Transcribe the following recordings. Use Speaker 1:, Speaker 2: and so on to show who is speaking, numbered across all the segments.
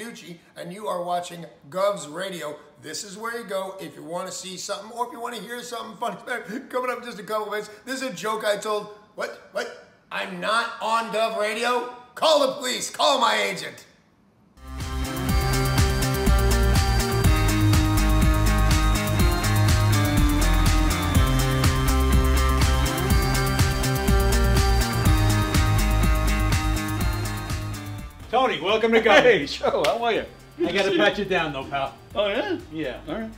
Speaker 1: Fucci, and you are watching Gov's Radio. This is where you go if you want to see something or if you want to hear something funny. Coming up in just a couple minutes. This is a joke I told. What? I'm not on Gov Radio? Call the police. Call my agent.
Speaker 2: Tony, welcome to Gov.
Speaker 3: Hey, Joe, how are you?
Speaker 2: I gotta pat you down though, pal.
Speaker 3: Oh, yeah?
Speaker 2: Yeah.
Speaker 3: All right.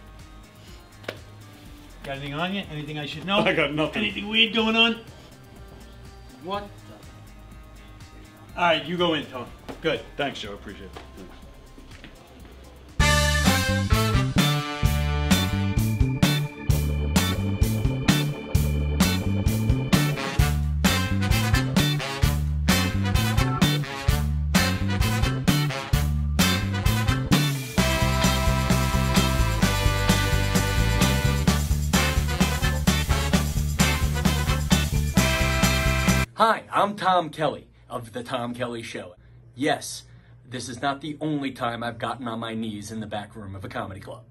Speaker 2: Got anything on you? Anything I should know?
Speaker 3: I got nothing.
Speaker 2: Anything weird going on?
Speaker 3: What?
Speaker 2: All right, you go in, Tony. Good.
Speaker 3: Thanks, Joe. Appreciate it. Thanks.
Speaker 4: Hi, I'm Tom Kelly of The Tom Kelly Show. Yes, this is not the only time I've gotten on my knees in the back room of a comedy club.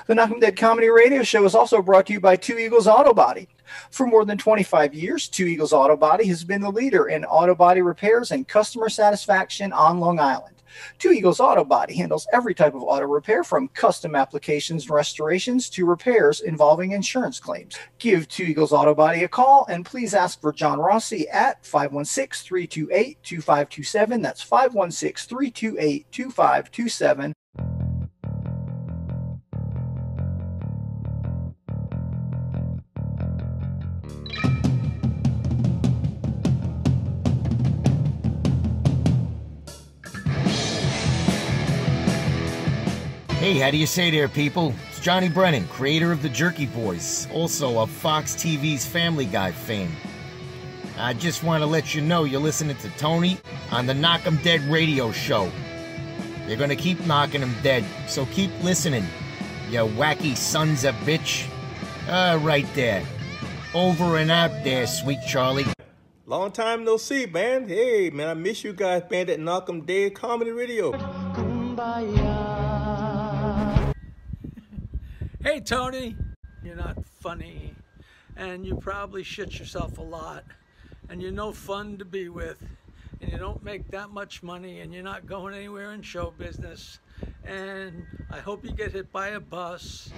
Speaker 5: The Knockem Dead Comedy Radio Show is also brought to you by Two Eagles Auto Body. For more than 25 years, Two Eagles Auto Body has been the leader in auto body repairs and customer satisfaction on Long Island. Two Eagles Auto Body handles every type of auto repair from custom applications and restorations to repairs involving insurance claims. Give Two Eagles Auto Body a call and please ask for John Rossi at 516-328-2527. That's 516-328-2527.
Speaker 6: Hey, how do you say there, people? It's Johnny Brennan, creator of the Jerky Boys, also of Fox TV's Family Guy fame. I just want to let you know you're listening to Tony on the Knockem Dead Radio Show. They're gonna keep knocking them dead, so keep listening, you wacky sons of bitch. Right there. Over and out there, sweet Charlie.
Speaker 7: Long time no see, man. Hey, man, I miss you guys, man, at Knockem Dead Comedy Radio.
Speaker 8: Hey, Tony, you're not funny, and you probably shit yourself a lot, and you're no fun to be with, and you don't make that much money, and you're not going anywhere in show business, and I hope you get hit by a bus.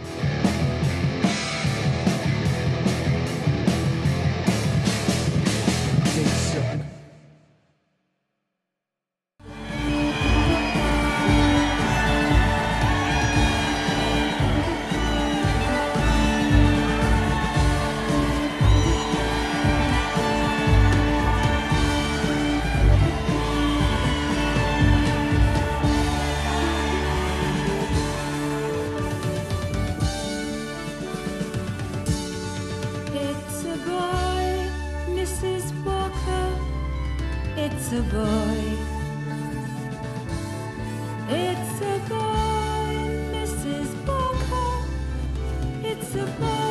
Speaker 9: It's a boy. It's a boy, Mrs. Walker. It's a boy.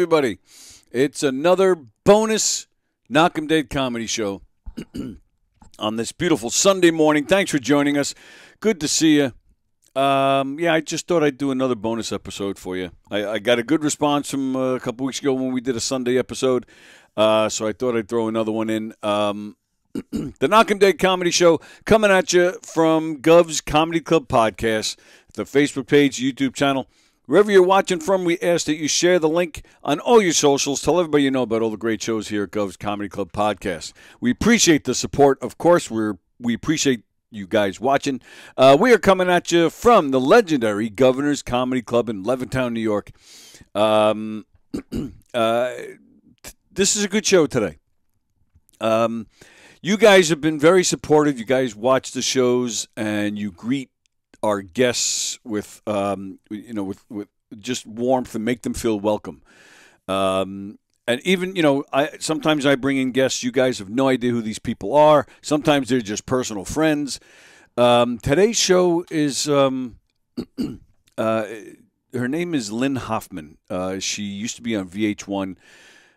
Speaker 10: everybody. It's another bonus Knockem Date comedy show on this beautiful Sunday morning. Thanks for joining us. Good to see you. I just thought I'd do another bonus episode for you. I got a good response from a couple weeks ago when we did a Sunday episode, so I thought I'd throw another one in. The Knockem Date comedy show coming at you from Gov's Comedy Club podcast, the Facebook page, YouTube channel. Wherever you're watching from, we ask that you share the link on all your socials. Tell everybody you know about all the great shows here at Gov's Comedy Club podcast. We appreciate the support. Of course, we appreciate you guys watching. We are coming at you from the legendary Governor's Comedy Club in Levittown, New York. This is a good show today. You guys have been very supportive. You guys watch the shows and you greet our guests with with just warmth and make them feel welcome. And even, sometimes I bring in guests. You guys have no idea who these people are. Sometimes they're just personal friends. Today's show is, her name is Lynn Hoffman. She used to be on VH1.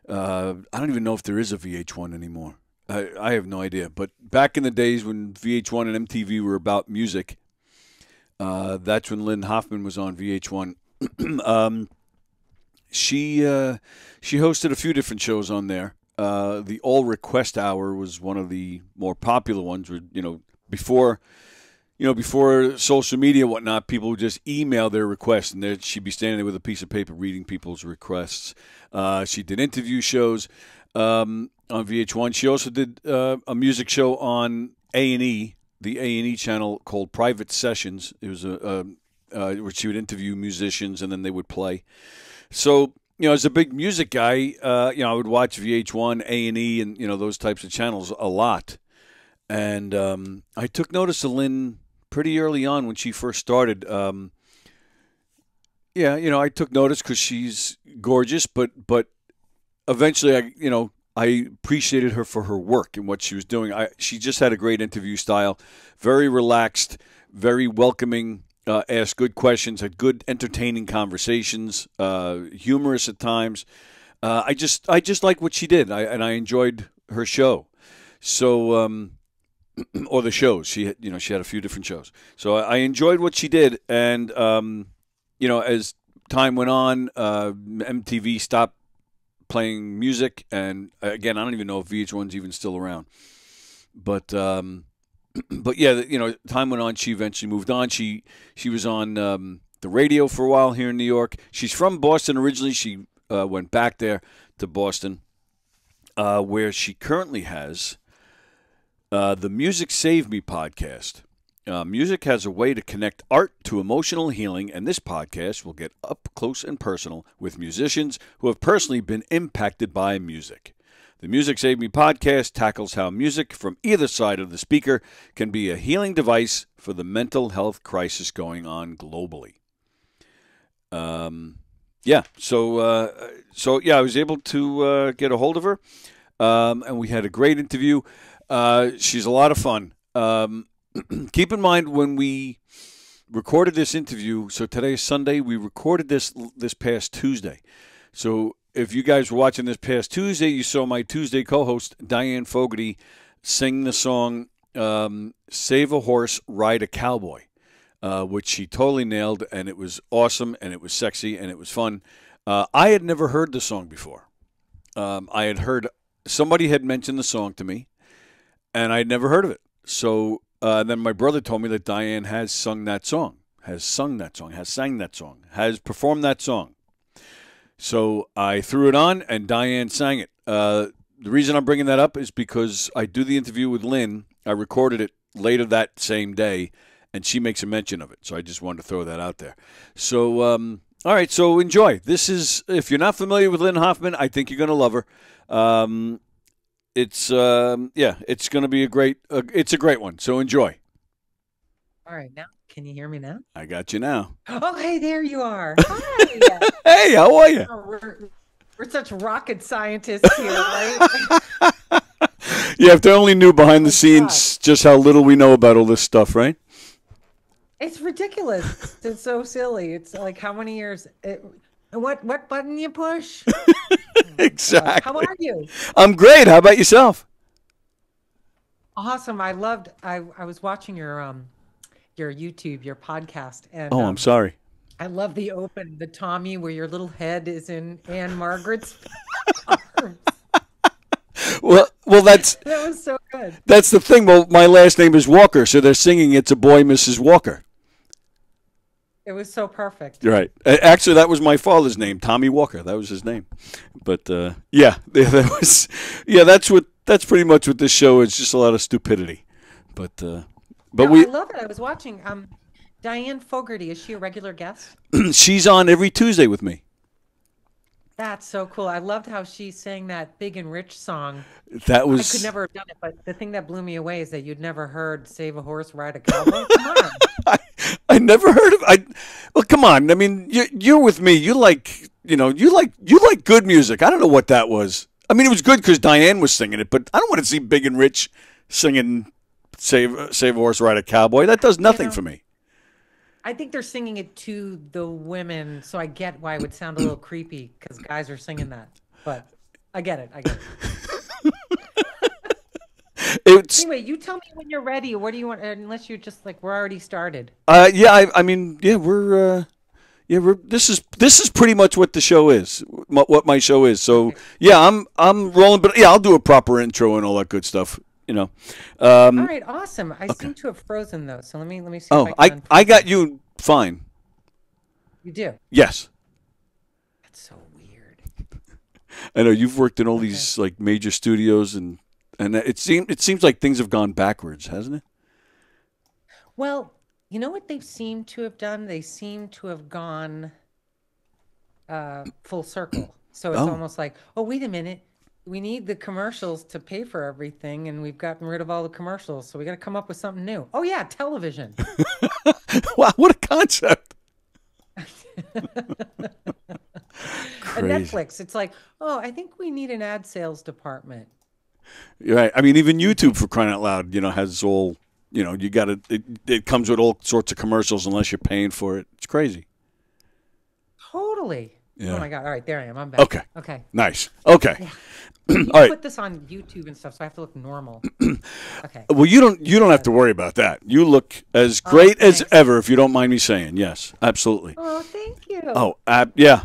Speaker 10: I don't even know if there is a VH1 anymore. I have no idea. But back in the days when VH1 and MTV were about music, that's when Lynn Hoffman was on VH1. She hosted a few different shows on there. The All Request Hour was one of the more popular ones. Before social media and whatnot, people would just email their requests, and she'd be standing there with a piece of paper reading people's requests. She did interview shows on VH1. She also did a music show on A&E, the A&E channel, called Private Sessions. It was where she would interview musicians and then they would play. So, as a big music guy, I would watch VH1, A&E, and those types of channels a lot. And I took notice of Lynn pretty early on when she first started. I took notice because she's gorgeous, but eventually, I appreciated her for her work and what she was doing. She just had a great interview style, very relaxed, very welcoming, asked good questions, had good entertaining conversations, humorous at times. I just like what she did, and I enjoyed her show. So, or the shows she had a few different shows. So I enjoyed what she did, and as time went on, MTV stopped playing music, and again, I don't even know if VH1's even still around. But time went on. She eventually moved on. She was on the radio for a while here in New York. She's from Boston originally. She went back there to Boston, where she currently has the Music Save Me podcast. Music has a way to connect art to emotional healing, and this podcast will get up close and personal with musicians who have personally been impacted by music. The Music Save Me podcast tackles how music from either side of the speaker can be a healing device for the mental health crisis going on globally. I was able to get a hold of her, and we had a great interview. She's a lot of fun. Keep in mind when we recorded this interview, so today is Sunday, we recorded this past Tuesday. So if you guys were watching this past Tuesday, you saw my Tuesday co-host, Diane Fogarty, sing the song Save a Horse, Ride a Cowboy, which she totally nailed, and it was awesome, and it was sexy, and it was fun. I had never heard the song before. I had heard, somebody had mentioned the song to me, and I had never heard of it. So then my brother told me that Diane has sang that song, has performed that song. So I threw it on, and Diane sang it. The reason I'm bringing that up is because I do the interview with Lynn. I recorded it later that same day, and she makes a mention of it. So I just wanted to throw that out there. So, all right, so enjoy. This is, if you're not familiar with Lynn Hoffman, I think you're going to love her. It's going to be it's a great one. So enjoy.
Speaker 11: All right, now can you hear me now?
Speaker 10: I got you now.
Speaker 11: Oh, hey, there you are. Hi.
Speaker 10: Hey, how are you?
Speaker 11: Oh, we're such rocket scientists here, right?
Speaker 10: Yeah, if they only knew behind the scenes just how little we know about all this stuff, right?
Speaker 11: It's ridiculous. It's so silly. It's like how many years What button you push?
Speaker 10: Exactly.
Speaker 11: How are you?
Speaker 10: I'm great. How about yourself?
Speaker 11: Awesome. I was watching your YouTube, your podcast, and
Speaker 10: Oh, I'm sorry.
Speaker 11: I love the Tommy where your little head is in Anne Margaret's arms.
Speaker 10: Well,
Speaker 11: that was so good.
Speaker 10: That's the thing. Well, my last name is Walker, so they're singing "It's a Boy, Mrs. Walker."
Speaker 11: It was so perfect.
Speaker 10: Right. Actually, that was my father's name, Tommy Walker. That was his name. But yeah, that's pretty much what this show is. Just a lot of stupidity. But
Speaker 11: I love it. I was watching. Diane Fogarty, is she a regular guest?
Speaker 10: She's on every Tuesday with me.
Speaker 11: That's so cool. I loved how she sang that Big and Rich song.
Speaker 10: That was.
Speaker 11: I could never have done it, but the thing that blew me away is that you'd never heard "Save a Horse, Ride a Cowboy." Come on.
Speaker 10: I never heard of. Well, come on. I mean, you're with me. You like good music. I don't know what that was. I mean, it was good because Diane was singing it, but I don't want to see Big and Rich singing "Save a Horse, Ride a Cowboy." That does nothing for me.
Speaker 11: I think they're singing it to the women, so I get why it would sound a little creepy because guys are singing that. But I get it. Anyway, you tell me when you're ready. What do you want? Unless you're just like we're already started.
Speaker 10: Yeah. I mean, yeah, we're. This is pretty much what the show is. What my show is. So okay. Yeah, I'm rolling. But yeah, I'll do a proper intro and all that good stuff. All
Speaker 11: right, awesome. I seem to have frozen those, so let me see.
Speaker 10: Oh,
Speaker 11: if I can
Speaker 10: I got you fine.
Speaker 11: You do?
Speaker 10: Yes.
Speaker 11: That's so weird.
Speaker 10: I know you've worked in all these like major studios, and it seems like things have gone backwards, hasn't it?
Speaker 11: Well, you know what they seem to have done? They seem to have gone full circle. So it's almost like, oh, wait a minute. We need the commercials to pay for everything, and we've gotten rid of all the commercials, so we got to come up with something new. Oh, yeah, television.
Speaker 10: Wow, what a concept.
Speaker 11: And Netflix, it's like, oh, I think we need an ad sales department.
Speaker 10: Right. I mean, even YouTube, for crying out loud, has all, you got to, it comes with all sorts of commercials unless you're paying for it. It's crazy.
Speaker 11: Totally.
Speaker 10: Yeah.
Speaker 11: Oh, my God. All right, there I am. I'm back. Okay.
Speaker 10: Nice. Okay.
Speaker 11: Yeah.
Speaker 10: All right.
Speaker 11: Put this on YouTube and stuff, so I have to look normal. Okay.
Speaker 10: Well, you don't have to worry about that. You look as great as ever, if you don't mind me saying. Yes, absolutely.
Speaker 11: Oh, thank you.
Speaker 10: Oh, yeah.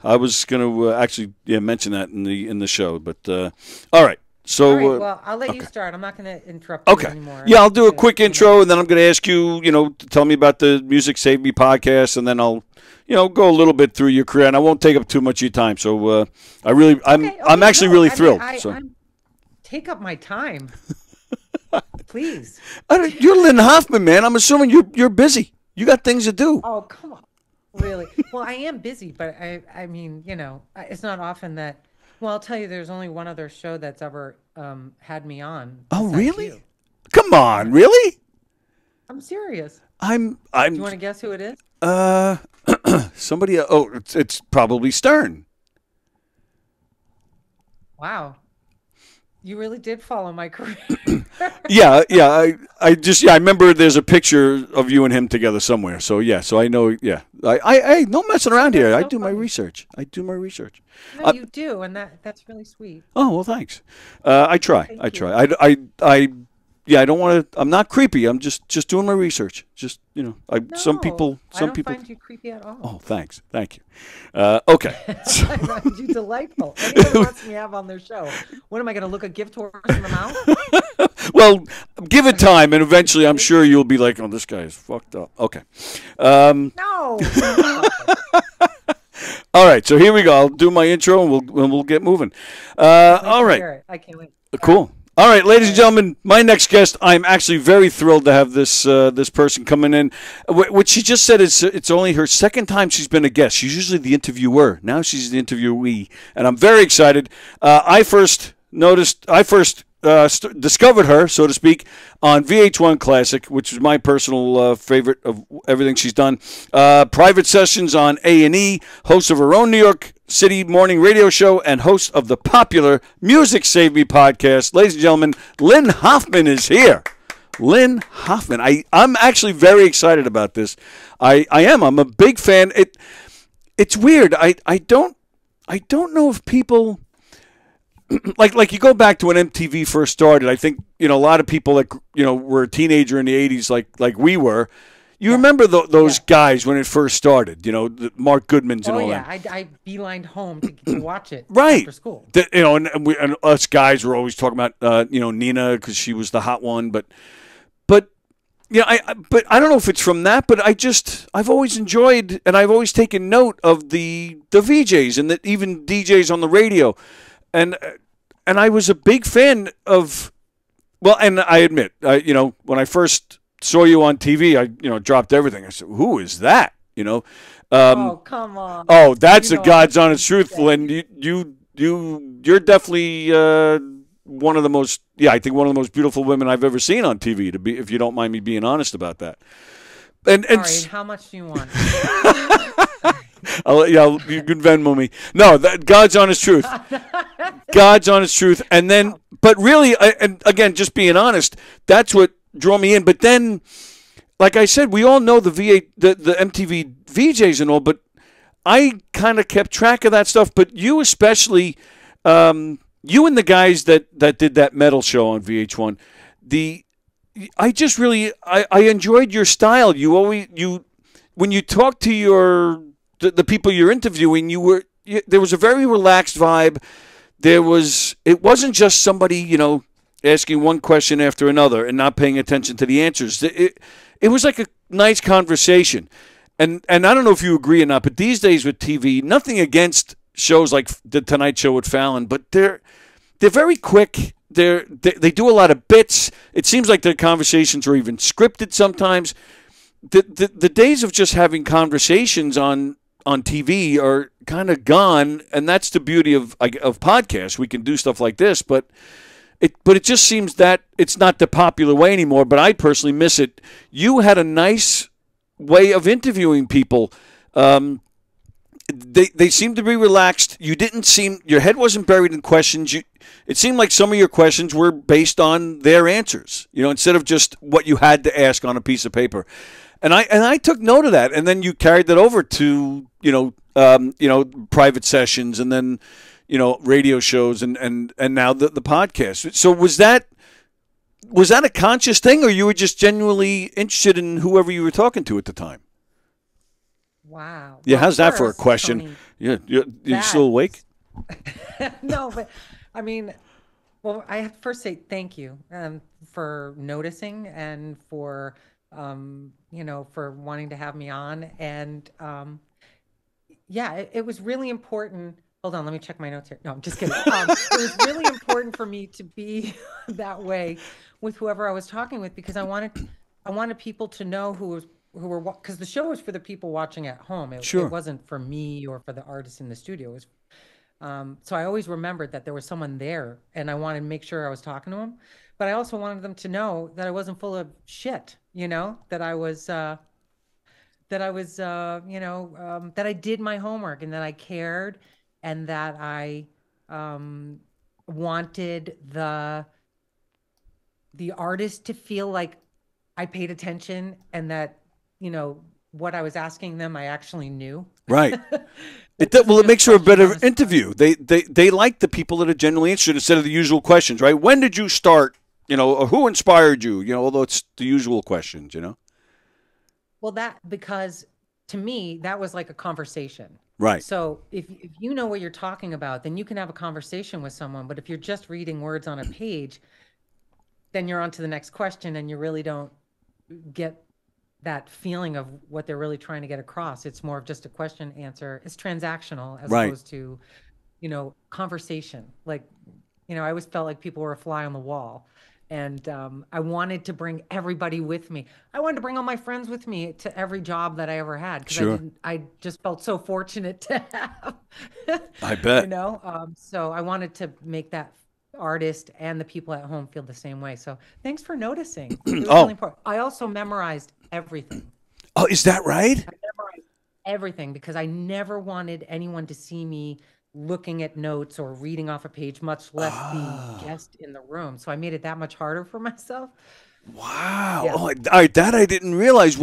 Speaker 10: I was going to actually mention that in the show, but all right. So,
Speaker 11: all right, well, I'll let you start. I'm not going to interrupt you anymore.
Speaker 10: Yeah, I'll do a quick intro, and then I'm going to ask you, to tell me about the Music Save Me podcast, and then I'll, go a little bit through your career, and I won't take up too much of your time. So, I'm actually really thrilled.
Speaker 11: Take up my time, please.
Speaker 10: You're Lynn Hoffman, man. I'm assuming you're busy. You got things to do.
Speaker 11: Oh, come on, really? Well, I am busy, but I mean, it's not often that. Well, I'll tell you, there's only one other show that's ever had me on.
Speaker 10: Oh, really? You. Come on, really?
Speaker 11: I'm serious.
Speaker 10: I'm.
Speaker 11: Do you want to guess who it is?
Speaker 10: Somebody. Oh, it's probably Stern.
Speaker 11: Wow. You really did follow my career.
Speaker 10: Yeah. I remember there's a picture of you and him together somewhere. So yeah, so I know. Yeah, I no messing around here. I do my research.
Speaker 11: No, you do, and that's really sweet.
Speaker 10: Oh well, thanks. I try. I don't want to. I'm not creepy. I'm just doing my research. Just some people.
Speaker 11: I don't find you creepy at all.
Speaker 10: Oh, thanks. Thank you. Okay.
Speaker 11: I find you delightful. Anyone wants me to have on their show. What am I going to look a gift horse in the mouth?
Speaker 10: Well, give it time, and eventually, I'm sure you'll be like, "Oh, this guy is fucked up." Okay.
Speaker 11: No.
Speaker 10: All right. So here we go. I'll do my intro, and we'll get moving. All right.
Speaker 11: I can't wait.
Speaker 10: Cool. All right, ladies and gentlemen, my next guest, I'm actually very thrilled to have this person coming in. What she just said is it's only her second time she's been a guest. She's usually the interviewer. Now she's the interviewee, and I'm very excited. I first discovered her, so to speak, on VH1 Classic, which is my personal favorite of everything she's done. Private sessions on A&E, host of her own New York City morning radio show, and host of the popular Music Save Me podcast. Ladies and gentlemen, Lynn Hoffman is here. Lynn Hoffman. I'm actually very excited about this. I am. I'm a big fan. it's weird. I don't know if people like you go back to when MTV first started. I think a lot of people that were a teenager in the '80s, like we were. You remember those guys when it first started? The Mark Goodmans and all that.
Speaker 11: I beelined home to watch it
Speaker 10: right
Speaker 11: after school.
Speaker 10: And us guys were always talking about Nina because she was the hot one, but I don't know if it's from that, but I've always enjoyed and I've always taken note of the VJs and even DJs on the radio, and I was a big fan of. Well, and I admit, when I first saw you on TV, I dropped everything. I said, "Who is that?"
Speaker 11: Oh, come on.
Speaker 10: Oh, that's a God's honest truth, Lynn. You're definitely one of the most. Yeah, I think one of the most beautiful women I've ever seen on TV. If you don't mind me being honest about that. And
Speaker 11: all right, how much do you want?
Speaker 10: You can Venmo me. No, God's honest truth. God's honest truth. And then, but really, and again, just being honest, that's what drew me in. But then, like I said, we all know the MTV VJs and all, but I kind of kept track of that stuff. But you especially, you and the guys that did that metal show on VH1, I enjoyed your style. When you talk to the people you're interviewing, there was a very relaxed vibe. It wasn't just somebody, asking one question after another and not paying attention to the answers. It was like a nice conversation. And I don't know if you agree or not, but these days with TV, nothing against shows like The Tonight Show with Fallon, but they're very quick. They do a lot of bits. It seems like their conversations are even scripted sometimes. The days of just having conversations on TV are kind of gone, and that's the beauty of podcasts. We can do stuff like this, but it just seems that it's not the popular way anymore. But I personally miss it. You had a nice way of interviewing people. They seemed to be relaxed. Your head wasn't buried in questions. It seemed like some of your questions were based on their answers, instead of just what you had to ask on a piece of paper. And I took note of that, and then you carried that over to private sessions, and then radio shows, and now the podcast. So was that a conscious thing, or you were just genuinely interested in whoever you were talking to at the time?
Speaker 11: Wow.
Speaker 10: Yeah, how's that for a question? Tony, you still awake?
Speaker 11: No, but I mean, well, I have to first say thank you for noticing and for for wanting to have me on. And it was really important. Hold on, let me check my notes here. No, I'm just kidding. It was really important for me to be that way with whoever I was talking with, because I wanted people to know who were, because the show was for the people watching at home. It wasn't for me or for the artists in the studio. It was, so I always remembered that there was someone there, and I wanted to make sure I was talking to them. But I also wanted them to know that I wasn't full of shit, that I was, that I did my homework, and that I cared, and that I wanted the artist to feel like I paid attention, and that, what I was asking them, I actually knew.
Speaker 10: Right. It makes for a better interview. They like the people that are genuinely interested instead of the usual questions, right? When did you start? Or who inspired you? Although it's the usual questions,
Speaker 11: Well, because to me, that was like a conversation.
Speaker 10: Right.
Speaker 11: So if you know what you're talking about, then you can have a conversation with someone. But if you're just reading words on a page, then you're on to the next question, and you really don't get that feeling of what they're really trying to get across. It's more of just a question answer. It's transactional as opposed to, conversation. Like, I always felt like people were a fly on the wall. And I wanted to bring everybody with me. I wanted to bring all my friends with me to every job that I ever had. Because I just felt so fortunate to have.
Speaker 10: I bet.
Speaker 11: So I wanted to make that artist and the people at home feel the same way. So thanks for noticing. It was really important. I also memorized everything.
Speaker 10: Oh, is that right?
Speaker 11: I memorized everything because I never wanted anyone to see me looking at notes or reading off a page, much less the guest in the room. So I made it that much harder for myself.
Speaker 10: Wow. Yeah. Oh, all right, that I didn't realize,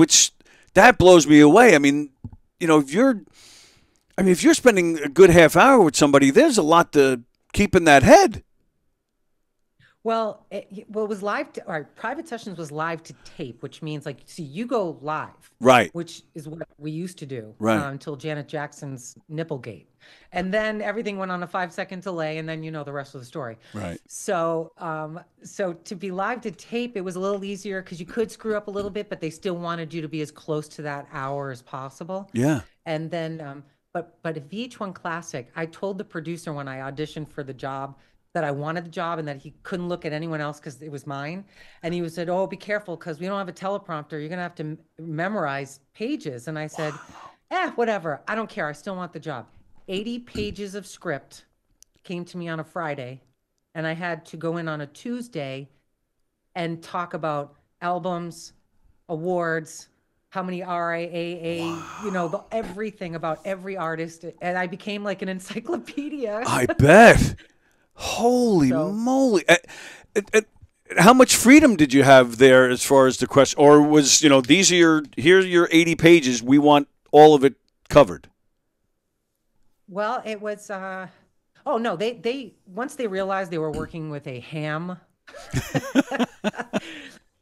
Speaker 10: that blows me away. I mean, if I mean, if you're spending a good half hour with somebody, there's a lot to keep in that head.
Speaker 11: Well, it was live. Or private sessions was live to tape, which means like, see, you go live,
Speaker 10: right?
Speaker 11: Which is what we used to do,
Speaker 10: right?
Speaker 11: Until Janet Jackson's Nipplegate, and then everything went on a 5-second delay, and then you know the rest of the story,
Speaker 10: right?
Speaker 11: So, so to be live to tape, it was a little easier because you could screw up a little bit, but they still wanted you to be as close to that hour as possible.
Speaker 10: Yeah.
Speaker 11: And then, but at VH1 Classic, I told the producer when I auditioned for the job that I wanted the job and that he couldn't look at anyone else because it was mine. And he said, oh, be careful because we don't have a teleprompter. You're going to have to memorize pages. And I said, whatever. I don't care. I still want the job. 80 pages of script came to me on a Friday, and I had to go in on a Tuesday and talk about albums, awards, how many RIAA, you know, everything about every artist. And I became like an encyclopedia.
Speaker 10: I bet. Holy moly. How much freedom did you have there as far as the question? Or was, you know, here's your 80 pages. We want all of it covered.
Speaker 11: Well, it was, oh no, they once they realized they were working with a ham,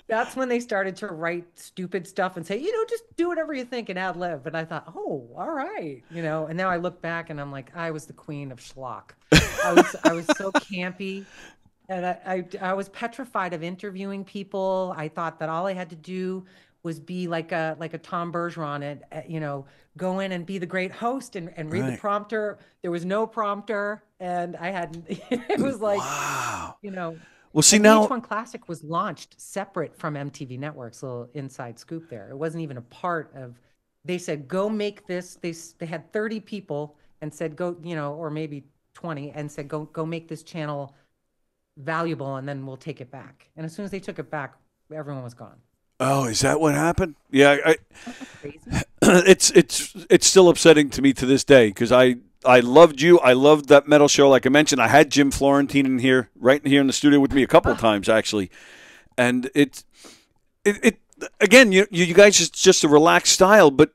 Speaker 11: that's when they started to write stupid stuff and say, you know, just do whatever you think and ad lib. And I thought, oh, all right, you know. And now I look back and I'm like, I was the queen of schlock. I was so campy, and I was petrified of interviewing people. I thought that all I had to do was be like a Tom Bergeron and you know, go in and be the great host and read the prompter. There was no prompter, and I had it was like, wow, you know.
Speaker 10: Well, see, now
Speaker 11: VH1 Classic was launched separate from MTV Network's little inside scoop there. It wasn't even a part of. They said, go make this. They had 30 people and said, go, you know, or maybe 20, and said, go make this channel valuable, and then we'll take it back. And as soon as they took it back, everyone was gone.
Speaker 10: Oh, is that what happened? Yeah, it's still upsetting to me to this day because I loved you. I loved that metal show. Like I mentioned, I had Jim Florentine in here, right here in the studio with me a couple of times actually, and it again, you guys just a relaxed style. But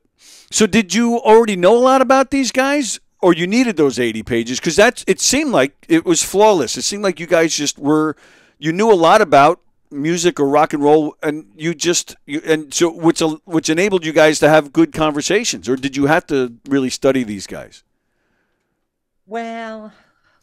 Speaker 10: so did you already know a lot about these guys, or you needed those 80 pages? Because it seemed like it was flawless. It seemed like you guys just you knew a lot about music or rock and roll, and so which enabled you guys to have good conversations, or did you have to really study these guys?
Speaker 11: Well,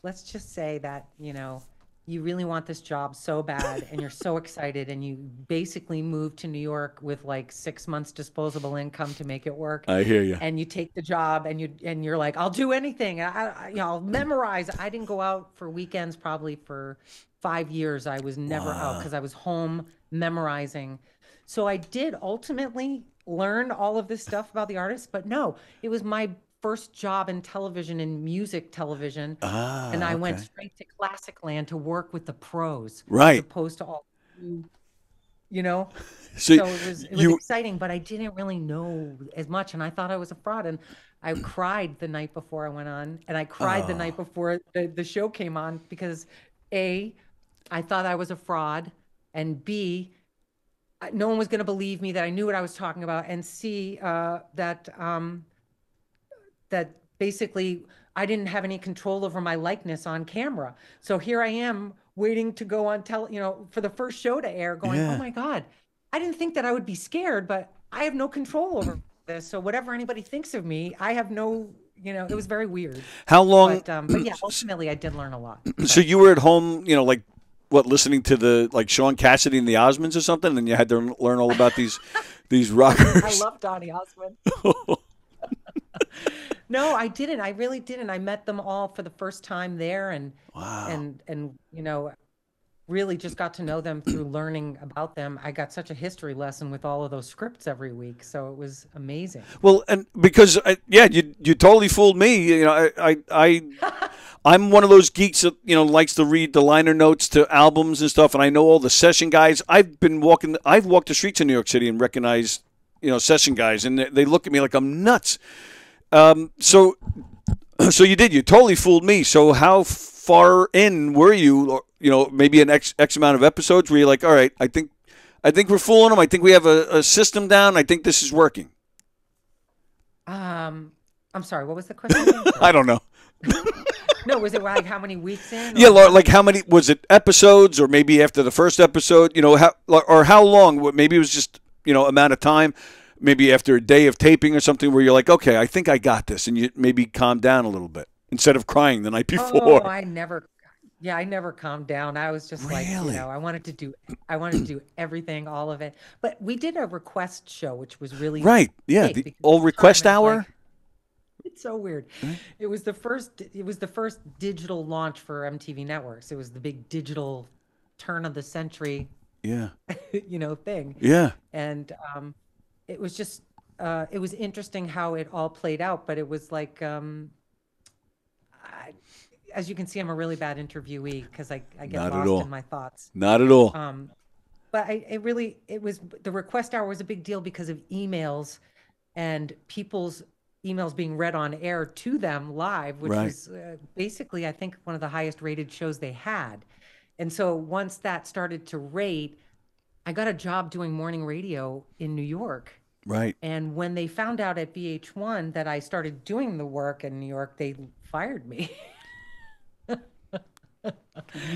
Speaker 11: let's just say that, you know, you really want this job so bad and you're so excited, and you basically moved to New York with like 6 months disposable income to make it work.
Speaker 10: I hear you.
Speaker 11: And you take the job and you're like, I'll do anything. I'll memorize. I didn't go out for weekends probably for 5 years. I was never out because I was home memorizing. So I did ultimately learn all of this stuff about the artists, but no, it was my first job in television, in music television, and I went straight to Classic Land to work with the pros,
Speaker 10: right?
Speaker 11: As opposed to all, you know.
Speaker 10: So
Speaker 11: it was exciting, but I didn't really know as much, and I thought I was a fraud. And I cried the night before I went on, and I cried the night before the show came on because A, I thought I was a fraud, and B, no one was going to believe me that I knew what I was talking about, and C, that basically I didn't have any control over my likeness on camera. So here I am waiting to go on for the first show to air, going, oh my God, I didn't think that I would be scared, but I have no control over this. So whatever anybody thinks of me, I have no, it was very weird.
Speaker 10: How long?
Speaker 11: But yeah, ultimately I did learn a lot.
Speaker 10: So you were at home, like what, listening to Sean Cassidy and the Osmonds or something, and you had to learn all about these rockers.
Speaker 11: I love Donny Osmond. No, I didn't. I really didn't. I met them all for the first time there, and really just got to know them through learning about them. I got such a history lesson with all of those scripts every week, so it was amazing.
Speaker 10: Well, and because you totally fooled me. I'm one of those geeks that likes to read the liner notes to albums and stuff, and I know all the session guys. I've walked the streets in New York City and recognized session guys, and they look at me like I'm nuts. So you totally fooled me. So how far in were you? Maybe an X amount of episodes where you're like, all right, I think we're fooling them. I think we have a system down. I think this is working.
Speaker 11: I'm sorry, what was the question again?
Speaker 10: I don't know.
Speaker 11: No, was it like how many weeks in?
Speaker 10: Yeah, like how many, was it episodes or maybe after the first episode, you know, how long, maybe it was just, you know, amount of time, maybe after a day of taping or something where you're like, okay, I think I got this, and you maybe calm down a little bit instead of crying the night before.
Speaker 11: Oh, I never calmed down. I was just like, you know, I wanted to do everything, all of it. But we did a request show, which was really
Speaker 10: right. Yeah, the old request hour.
Speaker 11: Like, it's so weird. Right. It was the first digital launch for MTV Networks. It was the big digital turn of the century.
Speaker 10: Yeah.
Speaker 11: You know, thing.
Speaker 10: Yeah.
Speaker 11: And it was just it was interesting how it all played out, but it was like as you can see, I'm a really bad interviewee because I get lost in my thoughts.
Speaker 10: Not at all.
Speaker 11: But it was the request hour was a big deal because of emails and people's emails being read on air to them live, which was basically, I think, one of the highest rated shows they had. And so once that started to rate, I got a job doing morning radio in New York.
Speaker 10: Right.
Speaker 11: And when they found out at VH1 that I started doing the work in New York, they fired me.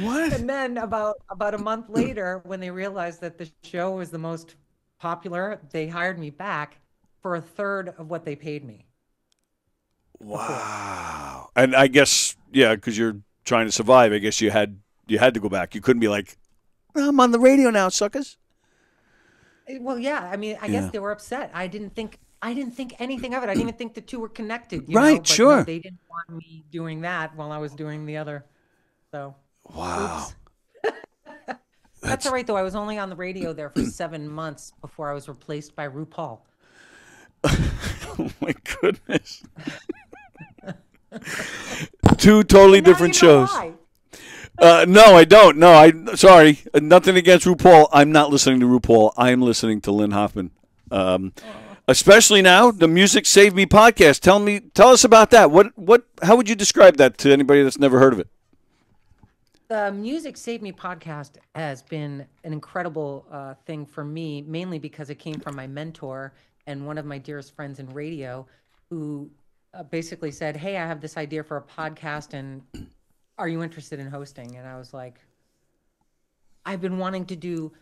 Speaker 10: What?
Speaker 11: And then about a month later, when they realized that the show was the most popular, they hired me back for a third of what they paid me.
Speaker 10: Wow. And I guess, yeah, because you're trying to survive, I guess you had to go back. You couldn't be like, I'm on the radio now, suckers.
Speaker 11: Well, yeah. I mean, I guess they were upset. I didn't think anything of it. I didn't even think the two were connected. You know? But
Speaker 10: sure.
Speaker 11: No, they didn't want me doing that while I was doing the other. So.
Speaker 10: Wow.
Speaker 11: That's all right, though. I was only on the radio there for 7 months before I was replaced by RuPaul.
Speaker 10: Oh, my goodness. Two totally different shows. No, I don't. No, sorry. Nothing against RuPaul. I'm not listening to RuPaul. I am listening to Lynn Hoffman. Especially now, the Music Save Me podcast. Tell us about that. How would you describe that to anybody that's never heard of it?
Speaker 11: The Music Save Me podcast has been an incredible thing for me, mainly because it came from my mentor and one of my dearest friends in radio who basically said, hey, I have this idea for a podcast, and are you interested in hosting? And I was like, I've been wanting to do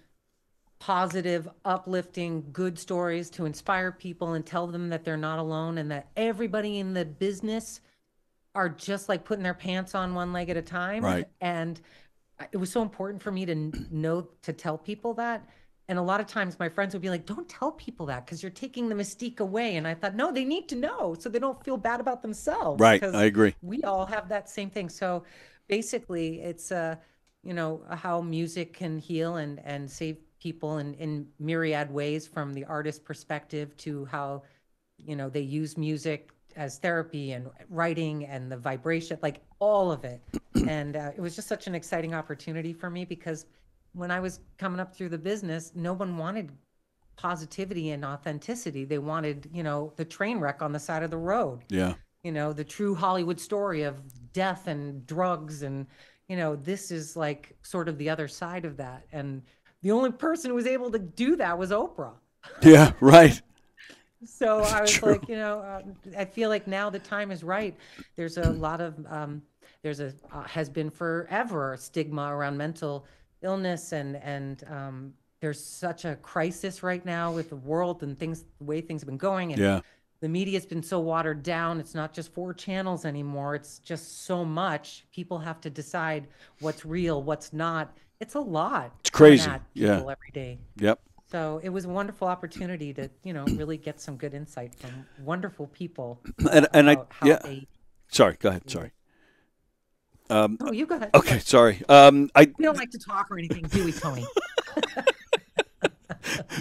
Speaker 11: positive, uplifting, good stories to inspire people and tell them that they're not alone and that everybody in the business are just like putting their pants on one leg at a time.
Speaker 10: Right.
Speaker 11: And it was so important for me to know, to tell people that. And a lot of times my friends would be like, don't tell people that because you're taking the mystique away. And I thought, no, they need to know so they don't feel bad about themselves.
Speaker 10: Right. I agree.
Speaker 11: We all have that same thing. So basically it's, how music can heal and save people in myriad ways, from the artist perspective to how, they use music as therapy and writing and the vibration, like all of it. And it was just such an exciting opportunity for me because when I was coming up through the business, no one wanted positivity and authenticity. They wanted, the train wreck on the side of the road.
Speaker 10: Yeah.
Speaker 11: The true Hollywood story of death and drugs. And, this is like sort of the other side of that. And the only person who was able to do that was Oprah.
Speaker 10: Yeah, right.
Speaker 11: So I was like, I feel like now the time is right. There's a lot of, has been forever stigma around mental illness, and there's such a crisis right now with the world and things, the way things have been going. And the media's been so watered down. It's not just 4 channels anymore. It's just so much. People have to decide what's real, what's not. It's a lot.
Speaker 10: It's crazy.
Speaker 11: People every day.
Speaker 10: Yep.
Speaker 11: So it was a wonderful opportunity to, really get some good insight from wonderful people.
Speaker 10: Sorry, go ahead. Sorry.
Speaker 11: You go ahead.
Speaker 10: Okay, sorry.
Speaker 11: We don't like to talk or anything, do we, Tony?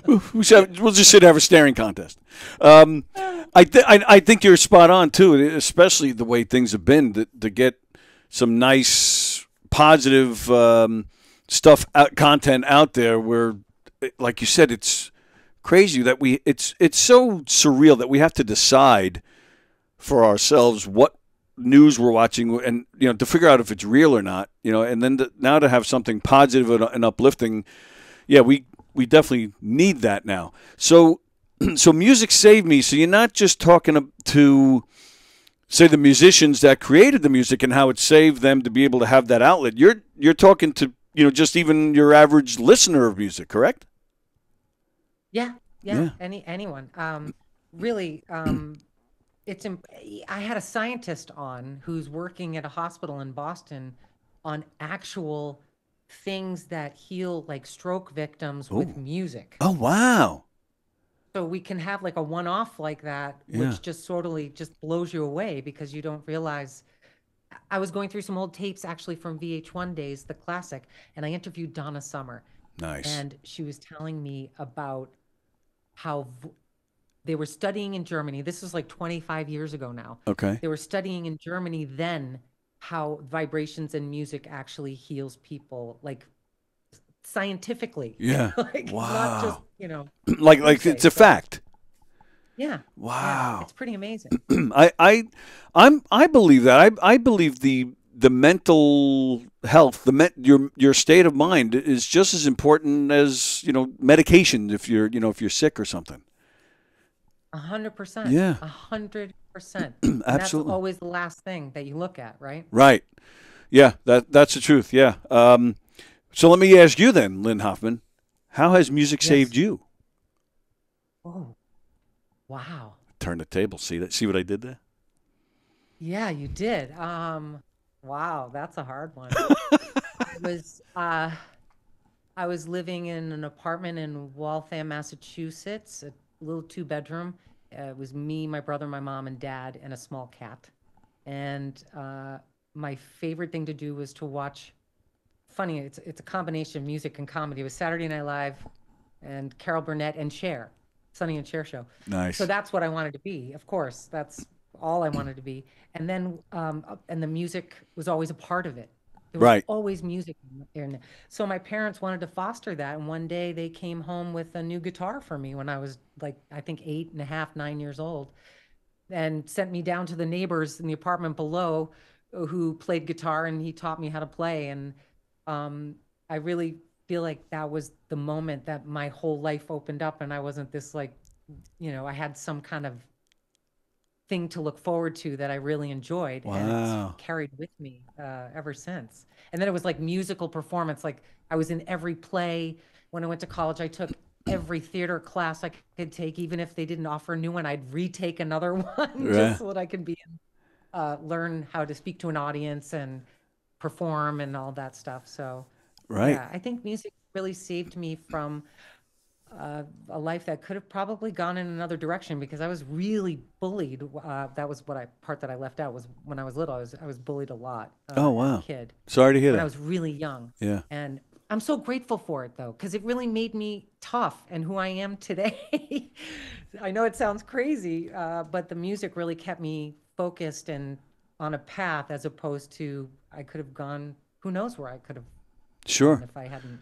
Speaker 10: We'll just sit and have a staring contest. I think you're spot on too, especially the way things have been to get some nice, positive content out there. Where, like you said, it's crazy that it's so surreal that we have to decide for ourselves what news we're watching, and to figure out if it's real or not, and then now to have something positive and uplifting. Yeah, we definitely need that now. So Music Saved Me. So you're not just talking to say the musicians that created the music and how it saved them to be able to have that outlet. You're talking to, just even your average listener of music, correct?
Speaker 11: Yeah. Anyone. Really, I had a scientist on who's working at a hospital in Boston on actual things that heal like stroke victims with music.
Speaker 10: Oh, wow.
Speaker 11: So we can have like a one-off like that, which just just blows you away because you don't realize. I was going through some old tapes actually from VH1 days, the classic, and I interviewed Donna Summer.
Speaker 10: Nice.
Speaker 11: And she was telling me about how they were studying in Germany. This is like 25 years ago now.
Speaker 10: Okay.
Speaker 11: They were studying in Germany then how vibrations and music actually heals people, like scientifically.
Speaker 10: Yeah.
Speaker 11: Like,
Speaker 10: wow.
Speaker 11: Not just,
Speaker 10: like it's a fact.
Speaker 11: Yeah.
Speaker 10: Wow.
Speaker 11: Yeah, it's pretty amazing.
Speaker 10: I believe that. I believe the mental health, your state of mind is just as important as, medication if you're sick or something.
Speaker 11: 100%.
Speaker 10: Yeah.
Speaker 11: 100%.
Speaker 10: Absolutely.
Speaker 11: That's always the last thing that you look at, right?
Speaker 10: Right. Yeah, that's the truth. Yeah. So let me ask you then, Lynn Hoffman, how has music saved you?
Speaker 11: Oh, wow.
Speaker 10: Turn the table. See that? See what I did there?
Speaker 11: Yeah, you did. Wow, that's a hard one. I was living in an apartment in Waltham, Massachusetts, a little 2-bedroom. It was me, my brother, my mom, and dad, and a small cat. And my favorite thing to do was to watch. Funny, it's a combination of music and comedy. It was Saturday Night Live, and Carol Burnett and Cher, Sonny and Cher show.
Speaker 10: Nice.
Speaker 11: So that's what I wanted to be. Of course, that's all I wanted to be. And then, and the music was always a part of it. There was always music in there. So my parents wanted to foster that. And one day they came home with a new guitar for me when I was like, I think 8.5, 9 years old, and sent me down to the neighbors in the apartment below who played guitar, and he taught me how to play. And I really feel like that was the moment that my whole life opened up, and I wasn't this like, I had some kind of thing to look forward to that I really enjoyed.
Speaker 10: Wow.
Speaker 11: And it's carried with me ever since. And then it was like musical performance. Like I was in every play. When I went to college, I took every theater class I could take. Even if they didn't offer a new one, I'd retake another one just so that I could learn how to speak to an audience and perform and all that stuff. So yeah, I think music really saved me from a life that could have probably gone in another direction, because I was really bullied. That was part that I left out, was when I was little. I was bullied a lot.
Speaker 10: Oh wow!
Speaker 11: As a kid.
Speaker 10: Sorry to hear
Speaker 11: when
Speaker 10: that.
Speaker 11: I was really young.
Speaker 10: Yeah.
Speaker 11: And I'm so grateful for it though, because it really made me tough and who I am today. I know it sounds crazy, but the music really kept me focused and on a path, as opposed to I could have gone. Who knows where I could have.
Speaker 10: Sure.
Speaker 11: If I hadn't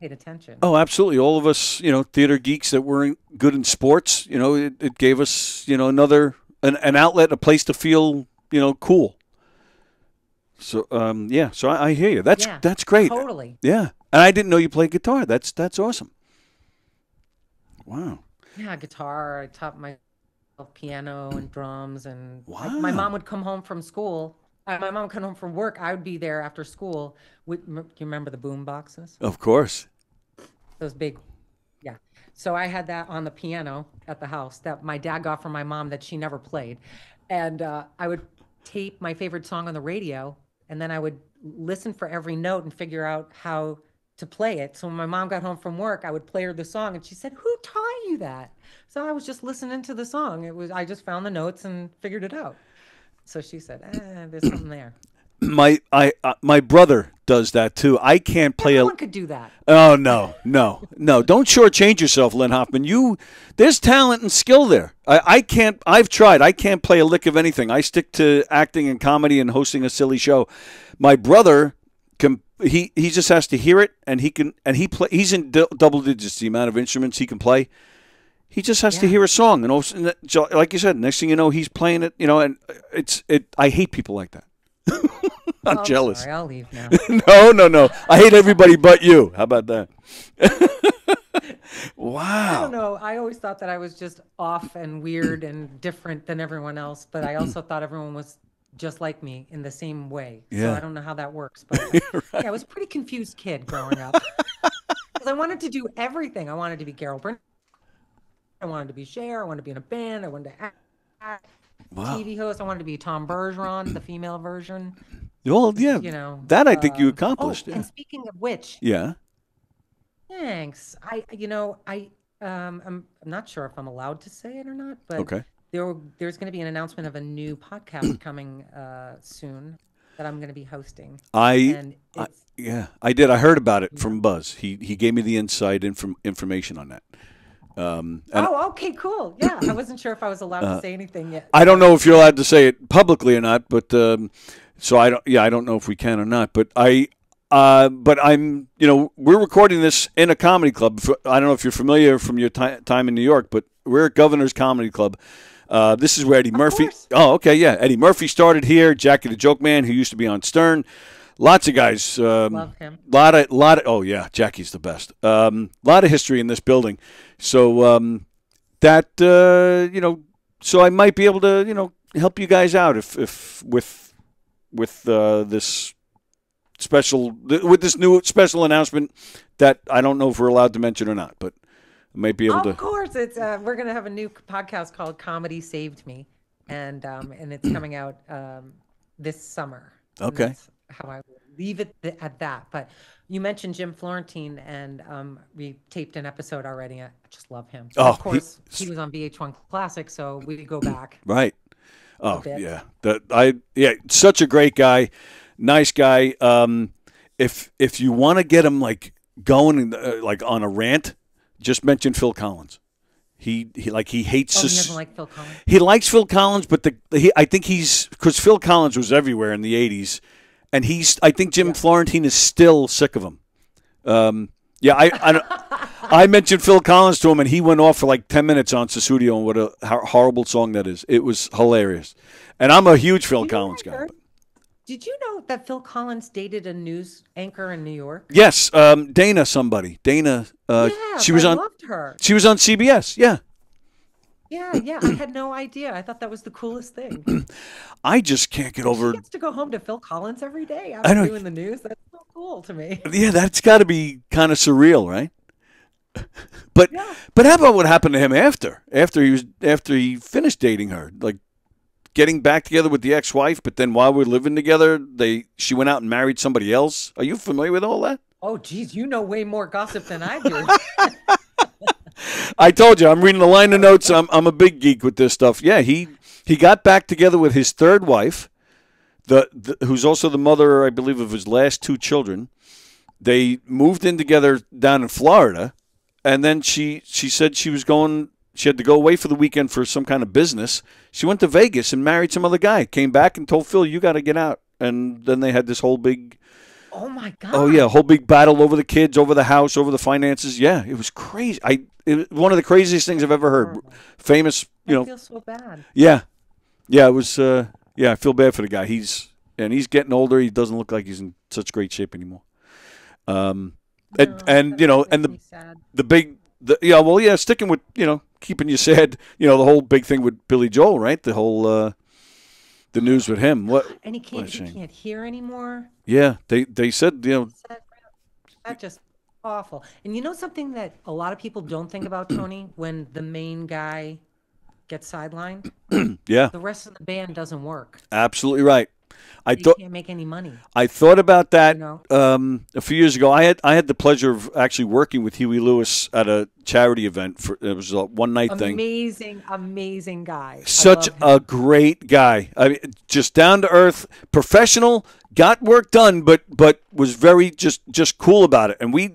Speaker 11: paid attention.
Speaker 10: Oh, absolutely. All of us, theater geeks that weren't good in sports, it gave us, an outlet, a place to feel, cool. So, yeah. So I hear you. That's great.
Speaker 11: Totally.
Speaker 10: Yeah. And I didn't know you played guitar. That's awesome. Wow.
Speaker 11: Yeah, guitar. I taught myself piano and drums, and
Speaker 10: wow.
Speaker 11: my mom would come home from school. My mom would come home from work. I would be there after school. Do you remember the boom boxes?
Speaker 10: Of course.
Speaker 11: Those big, yeah. So I had that on the piano at the house that my dad got from my mom that she never played. And I would tape my favorite song on the radio, and then I would listen for every note and figure out how to play it. So when my mom got home from work, I would play her the song, and she said, "Who taught you that?" So I was just listening to the song. I just found the notes and figured it out. So she said, "There's something there."
Speaker 10: My brother does that too. I can't play.
Speaker 11: Everyone could do that.
Speaker 10: Oh no! Don't shortchange yourself, Lynn Hoffman. There's talent and skill there. I can't. I've tried. I can't play a lick of anything. I stick to acting and comedy and hosting a silly show. My brother can. He just has to hear it, and he can. And he's in double digits the amount of instruments he can play. He just has to hear a song, and like you said, next thing you know, he's playing it. And I hate people like that. I'm jealous.
Speaker 11: Sorry, I'll leave now.
Speaker 10: No. I hate everybody but you. How about that? Wow.
Speaker 11: I don't know. I always thought that I was just off and weird and different than everyone else, but I also thought everyone was just like me in the same way.
Speaker 10: Yeah.
Speaker 11: So I don't know how that works, but
Speaker 10: Right.
Speaker 11: yeah, I was a pretty confused kid growing up. Because I wanted to do everything. I wanted to be Carol Burnett. I wanted to be Cher. I wanted to be in a band. I wanted to act.
Speaker 10: Wow.
Speaker 11: TV host. I wanted to be Tom Bergeron, the female version.
Speaker 10: Well, yeah.
Speaker 11: You know,
Speaker 10: that I think you accomplished.
Speaker 11: Oh,
Speaker 10: Yeah.
Speaker 11: and speaking of which,
Speaker 10: Yeah.
Speaker 11: thanks. I'm not sure if I'm allowed to say it or not, but
Speaker 10: Okay.
Speaker 11: there's going to be an announcement of a new podcast coming soon that I'm going to be hosting.
Speaker 10: Yeah, I did. I heard about it from Buzz. He gave me the inside information on that.
Speaker 11: Okay, cool. Yeah, I wasn't sure if I was allowed to say anything yet.
Speaker 10: I don't know if you're allowed to say it publicly or not, but so I don't. Yeah, I don't know if we can or not. But but I'm. We're recording this in a comedy club. I don't know if you're familiar from your time in New York, but we're at Governor's Comedy Club. This is where Eddie Murphy.
Speaker 11: Course.
Speaker 10: Oh, okay, yeah. Eddie Murphy started here. Jackie the Joke Man, who used to be on Stern. Lots of guys.
Speaker 11: Love him.
Speaker 10: Lot of. Oh yeah, Jackie's the best. Lot of history in this building. So so I might be able to help you guys out if with this new special announcement that I don't know if we're allowed to mention or not, but I might be able to.
Speaker 11: Of course, it's we're going to have a new podcast called Comedy Saved Me, and it's coming out this summer. And
Speaker 10: Okay.
Speaker 11: that's how I will leave it at that. But you mentioned Jim Florentine, and we taped an episode already. I just love him.
Speaker 10: Oh,
Speaker 11: Of course, he was on VH1 Classic, so we go back.
Speaker 10: Right. Oh
Speaker 11: bit.
Speaker 10: yeah. Such a great guy, nice guy. If you want to get him like going like on a rant, just mention Phil Collins. He hates.
Speaker 11: Oh, he doesn't like Phil Collins.
Speaker 10: He likes Phil Collins, but I think because Phil Collins was everywhere in the '80s, and I think Jim Florentine is still sick of him. I mentioned Phil Collins to him, and he went off for like 10 minutes on Susudio and what a horrible song that is. It was hilarious, and I'm a huge Phil Collins guy.
Speaker 11: Did you know that Phil Collins dated a news anchor in New York?
Speaker 10: Yes, Dana somebody. Dana. She was
Speaker 11: I
Speaker 10: on.
Speaker 11: loved her.
Speaker 10: She was on CBS. Yeah.
Speaker 11: Yeah. I had no idea. I thought that was the coolest thing.
Speaker 10: I just can't get over.
Speaker 11: She gets to go home to Phil Collins every day
Speaker 10: I
Speaker 11: after
Speaker 10: know.
Speaker 11: doing the news. That's so cool to me.
Speaker 10: Yeah, that's got to be kind of surreal, right? But how about what happened to him after he finished dating her, like getting back together with the ex-wife, but then while we're living together, she went out and married somebody else. Are you familiar with all that?
Speaker 11: Oh, geez, you know way more gossip than I do.
Speaker 10: I told you, I'm reading the liner notes. I'm a big geek with this stuff. Yeah, he got back together with his third wife, who's also the mother, I believe, of his last two children. They moved in together down in Florida, and then she said she had to go away for the weekend for some kind of business. She went to Vegas and married some other guy. Came back and told Phil, "You got to get out." And then they had this whole big.
Speaker 11: Oh my God.
Speaker 10: Oh yeah, whole big battle over the kids, over the house, over the finances. Yeah, it was crazy. It was one of the craziest things I've ever heard. Famous,
Speaker 11: I feel so bad.
Speaker 10: Yeah, it was. I feel bad for the guy. He's getting older. He doesn't look like he's in such great shape anymore. Sticking with keeping you sad. The whole big thing with Billy Joel, right? The whole the news with him.
Speaker 11: And he can't hear anymore.
Speaker 10: Yeah, they said
Speaker 11: That's just awful. And you know something that a lot of people don't think about, Tony, when the main guy gets sidelined?
Speaker 10: Yeah.
Speaker 11: The rest of the band doesn't work.
Speaker 10: Absolutely right.
Speaker 11: They can't make any money.
Speaker 10: I thought about that a few years ago. I had the pleasure of actually working with Huey Lewis at a charity event. It was a one-night thing.
Speaker 11: Amazing guy.
Speaker 10: Such a great guy. I mean, just down to earth, professional, got work done, but was very just cool about it. And we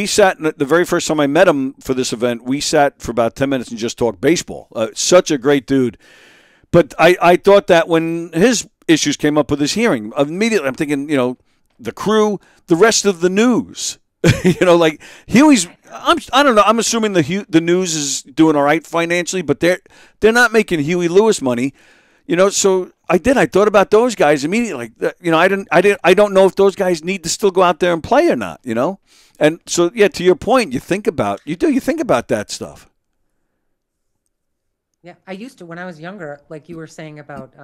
Speaker 10: sat the very first time I met him for this event. We sat for about 10 minutes and just talked baseball. Such a great dude. But I thought that when his issues came up with his hearing, immediately I'm thinking, the crew, the rest of the news, like Huey's. I don't know. I'm assuming the news is doing all right financially, but they're not making Huey Lewis money. You know, so I did. I thought about those guys immediately. Like, you know, I don't know if those guys need to still go out there and play or not. You know, and so yeah, to your point, you think about that stuff.
Speaker 11: Yeah, I used to when I was younger, like you were saying about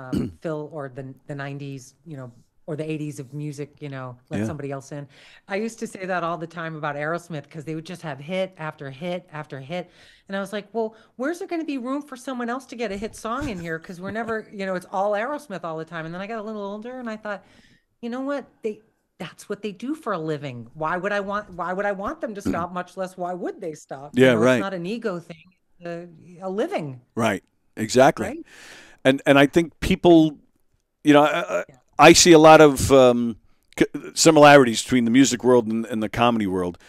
Speaker 11: Phil or the '90s, you know, or the '80s of music, you know, let somebody else in. I used to say that all the time about Aerosmith because they would just have hit after hit after hit, and I was like, well, where's there going to be room for someone else to get a hit song in here? Because we're never, you know, it's all Aerosmith all the time. And then I got a little older, and I thought, you know what, that's what they do for a living. Why would I want them to stop? Much less, why would they stop?
Speaker 10: Yeah,
Speaker 11: you know,
Speaker 10: right.
Speaker 11: It's not an ego thing. A living.
Speaker 10: Right. Exactly.
Speaker 11: Right?
Speaker 10: And I think people, you know, I see a lot of similarities between the music world and the comedy world.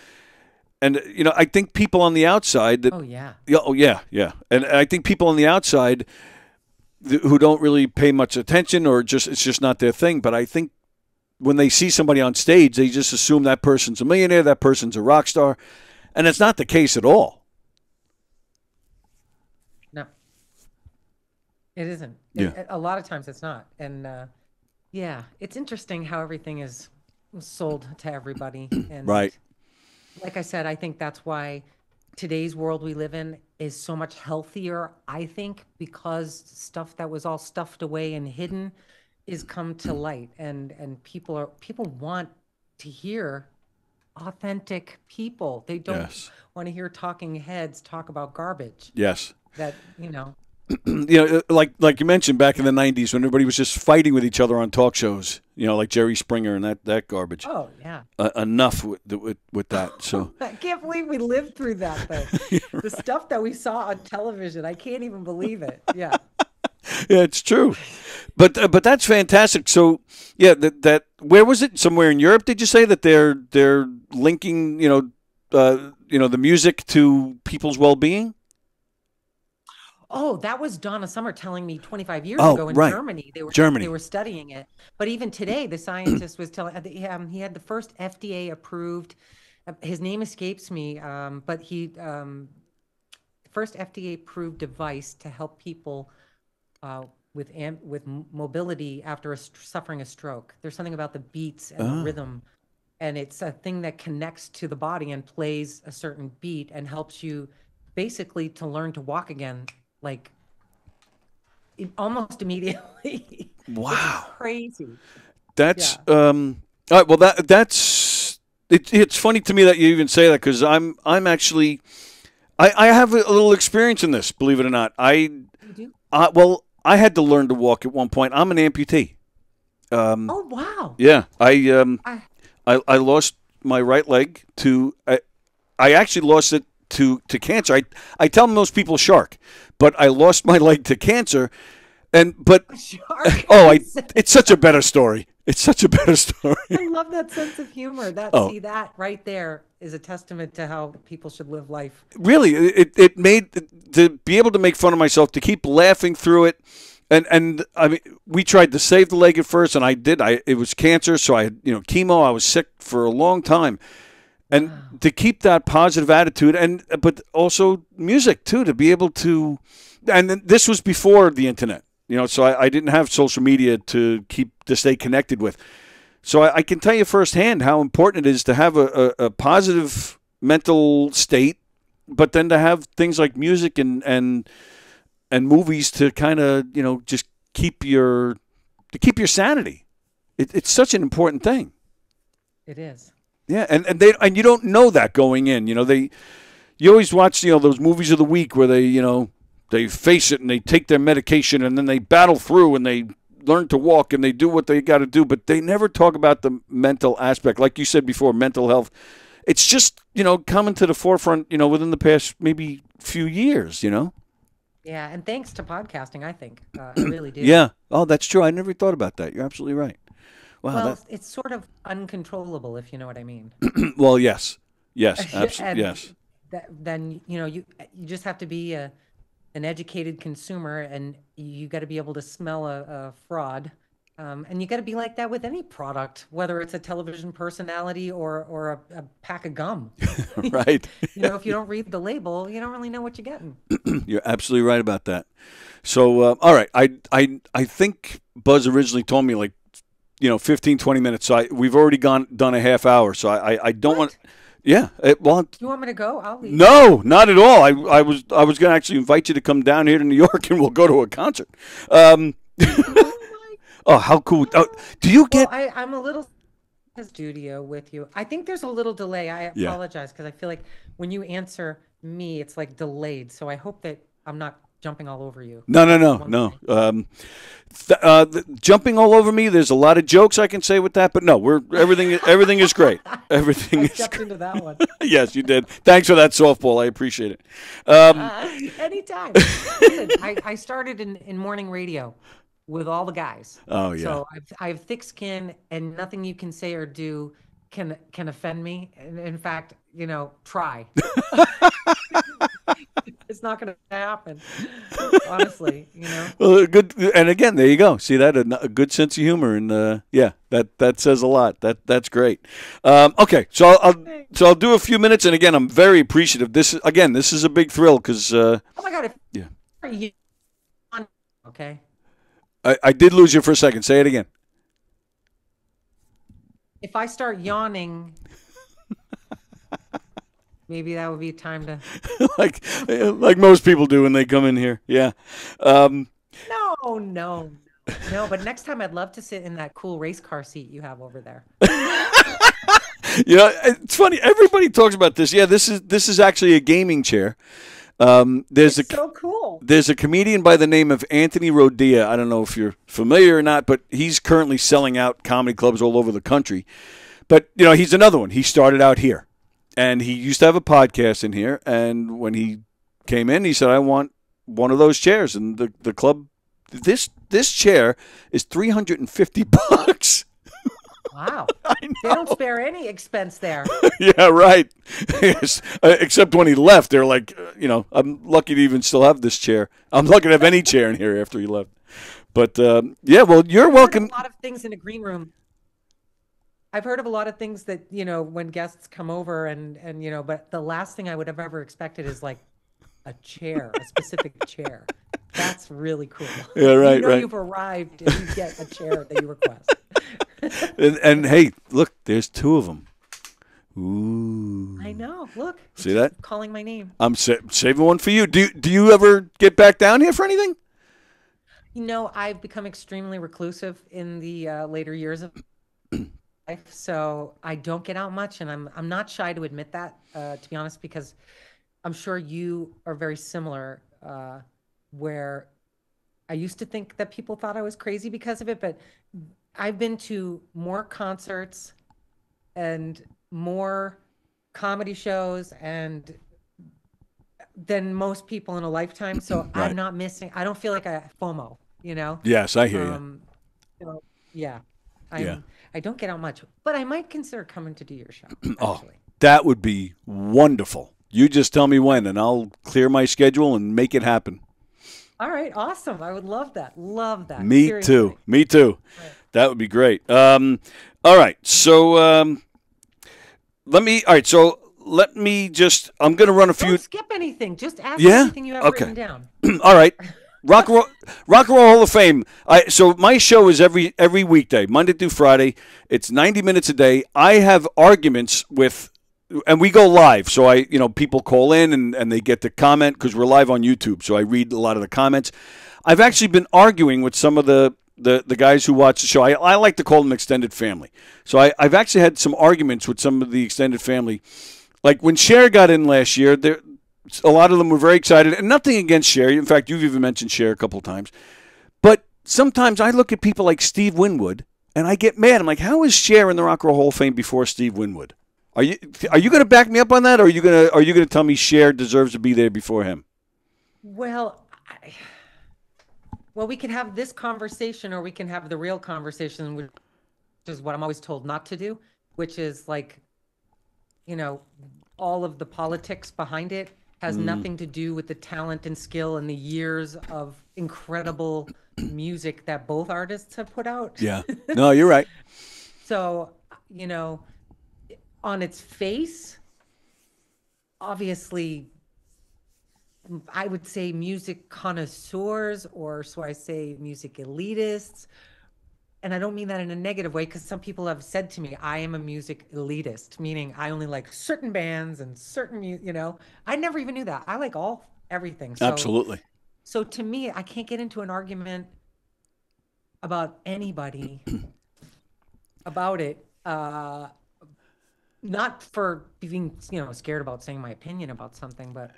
Speaker 10: And, you know, I think people on the outside that, yeah. And I think people on the outside who don't really pay much attention or it's just not their thing. But I think when they see somebody on stage, they just assume that person's a millionaire, that person's a rock star. And it's not the case at all.
Speaker 11: It isn't.
Speaker 10: Yeah.
Speaker 11: A lot of times it's not. And yeah, it's interesting how everything is sold to everybody. And
Speaker 10: right.
Speaker 11: Like I said, I think that's why today's world we live in is so much healthier, I think, because stuff that was all stuffed away and hidden is come to light. And people want to hear authentic people. They don't want to hear talking heads talk about garbage.
Speaker 10: Yes.
Speaker 11: That, you know.
Speaker 10: You know, like you mentioned back in the '90s when everybody was just fighting with each other on talk shows. You know, like Jerry Springer and that garbage.
Speaker 11: Oh yeah.
Speaker 10: Enough with that. So
Speaker 11: I can't believe we lived through that. Though. The stuff that we saw on television, I can't even believe it. Yeah.
Speaker 10: Yeah, it's true. But that's fantastic. So yeah, that where was it? Somewhere in Europe? Did you say that they're linking the music to people's well-being?
Speaker 11: Oh, that was Donna Summer telling me 25 years ago in Germany. They were studying it. But even today, the scientist was telling he had the first FDA approved. His name escapes me, but he first FDA approved device to help people with mobility after suffering a stroke. There's something about the beats and the rhythm, and it's a thing that connects to the body and plays a certain beat and helps you basically to learn to walk again. Like almost immediately.
Speaker 10: Wow.
Speaker 11: It's crazy.
Speaker 10: That's all right, well that's it's funny to me that you even say that because I'm actually I have a little experience in this, believe it or not.
Speaker 11: You do?
Speaker 10: Well, I had to learn to walk at one point. I'm an amputee.
Speaker 11: Oh wow.
Speaker 10: Yeah. I lost my right leg to I actually lost it to cancer. I tell most people shark, but I lost my leg to cancer,
Speaker 11: shark.
Speaker 10: It's such a better story. It's such a better story.
Speaker 11: I love that sense of humor. See, that right there is a testament to how people should live life.
Speaker 10: Really, it made to be able to make fun of myself, to keep laughing through it, and I mean, we tried to save the leg at first, and I did. It was cancer, so I had chemo. I was sick for a long time. And to keep that positive attitude, but also music too, to be able to, and this was before the internet, so I didn't have social media to stay connected with. So I can tell you firsthand how important it is to have a positive mental state, but then to have things like music and movies to kind of just keep your sanity. It's such an important thing.
Speaker 11: It is.
Speaker 10: Yeah, and you don't know that going in. You always watch those movies of the week where they face it and they take their medication and then they battle through and they learn to walk and they do what they got to do, but they never talk about the mental aspect. Like you said before, mental health. It's just coming to the forefront within the past maybe few years.
Speaker 11: Yeah, and thanks to podcasting, I think I really do.
Speaker 10: Yeah. Oh, that's true. I never thought about that. You're absolutely right. Wow,
Speaker 11: well, it's sort of uncontrollable, if you know what I mean.
Speaker 10: Well, yes, absolutely, yes.
Speaker 11: Then you just have to be an educated consumer, and you got to be able to smell a fraud And you got to be like that with any product, whether it's a television personality or a pack of gum.
Speaker 10: Right.
Speaker 11: You know, if you don't read the label, you don't really know what you're getting.
Speaker 10: You're absolutely right about that. So, all right. I think Buzz originally told me like, 15, 20 minutes. So we've already done a half hour. So I don't want. Yeah. Well,
Speaker 11: Do you want me to go? I'll leave.
Speaker 10: no, not at all. I was going to actually invite you to come down here to New York and we'll go to a concert. Oh, how cool! Oh, do you get?
Speaker 11: Well, I'm a little in the studio with you. I think there's a little delay. I apologize because I feel like when you answer me, it's like delayed. So I hope that I'm not jumping all over you.
Speaker 10: No. Jumping all over me. There's a lot of jokes I can say with that, but no, everything is great. Everything is
Speaker 11: stepped into that one.
Speaker 10: Yes, you did. Thanks for that softball. I appreciate it.
Speaker 11: Anytime. Listen, I started in morning radio with all the guys.
Speaker 10: Oh yeah.
Speaker 11: So I have thick skin, and nothing you can say or do can offend me. And in fact, try. It's not going to happen. Honestly,
Speaker 10: Well, good. And again, there you go. See that a good sense of humor, and yeah, that says a lot. That's great. Okay, so I'll do a few minutes, and again, I'm very appreciative. This is a big thrill because.
Speaker 11: Oh my God! Okay.
Speaker 10: I did lose you for a second. Say it again.
Speaker 11: If I start yawning, maybe that would be time to.
Speaker 10: like most people do when they come in here. Yeah.
Speaker 11: No. But next time, I'd love to sit in that cool race car seat you have over there.
Speaker 10: It's funny. Everybody talks about this. Yeah, this is actually a gaming chair. It's
Speaker 11: so cool.
Speaker 10: There's a comedian by the name of Anthony Rodia. I don't know if you're familiar or not, but he's currently selling out comedy clubs all over the country. But, he's another one. He started out here, and he used to have a podcast in here. And when he came in, he said, I want one of those chairs. And the club, this chair is $350.
Speaker 11: Wow. They don't spare any expense there.
Speaker 10: Yeah, right. Yes. Except when he left, they're like, I'm lucky to even still have this chair. I'm lucky to have any chair in here after he left. But, yeah, well, you're welcome.
Speaker 11: A lot of things in a green room. I've heard of a lot of things that, when guests come over and but the last thing I would have ever expected is like a chair, a specific chair. That's really cool.
Speaker 10: Yeah, right, right.
Speaker 11: You've arrived and you get a chair that you request.
Speaker 10: and hey, look, there's two of them. Ooh.
Speaker 11: I know. Look.
Speaker 10: See that?
Speaker 11: Calling my name.
Speaker 10: I'm saving one for you. Do you ever get back down here for anything?
Speaker 11: I've become extremely reclusive in the later years of life, so I don't get out much, and I'm not shy to admit that, to be honest, because I'm sure you are very similar, where I used to think that people thought I was crazy because of it, but I've been to more concerts and more comedy shows than most people in a lifetime. So right. I'm not missing. I don't feel like I FOMO,
Speaker 10: Yes, I hear you.
Speaker 11: Yeah. I don't get out much, but I might consider coming to do your show.
Speaker 10: Oh, that would be wonderful. You just tell me when, and I'll clear my schedule and make it happen.
Speaker 11: All right, awesome. I would love that. Love that.
Speaker 10: Me
Speaker 11: Seriously.
Speaker 10: too. Me too. Right. That would be great. All right. So let me just. I'm going to run a few.
Speaker 11: Don't skip anything. Just ask anything you have written down.
Speaker 10: All right. Rock and Roll Hall of Fame. So my show is every weekday, Monday through Friday. It's 90 minutes a day. I have arguments with. And we go live, so people call in and they get to comment because we're live on YouTube. So I read a lot of the comments. I've actually been arguing with some of the guys who watch the show. I like to call them extended family. So I've actually had some arguments with some of the extended family. Like when Cher got in last year, a lot of them were very excited. And nothing against Cher. In fact, you've even mentioned Cher a couple of times. But sometimes I look at people like Steve Winwood and I get mad. I'm like, how is Cher in the Rock and Roll Hall of Fame before Steve Winwood? Are you going to back me up on that, or are you going to tell me Cher deserves to be there before him?
Speaker 11: Well, we can have this conversation, or we can have the real conversation, which is what I'm always told not to do, which is like, all of the politics behind it has nothing to do with the talent and skill and the years of incredible music that both artists have put out.
Speaker 10: Yeah. No, you're right.
Speaker 11: So, you know, on its face, obviously, I would say music connoisseurs, or so I say music elitists. And I don't mean that in a negative way, because some people have said to me, I am a music elitist, meaning I only like certain bands and certain, you know, I never even knew that. I like everything. So,
Speaker 10: Absolutely.
Speaker 11: So to me, I can't get into an argument about anybody about it. Not for being, you know, scared about saying my opinion about something, but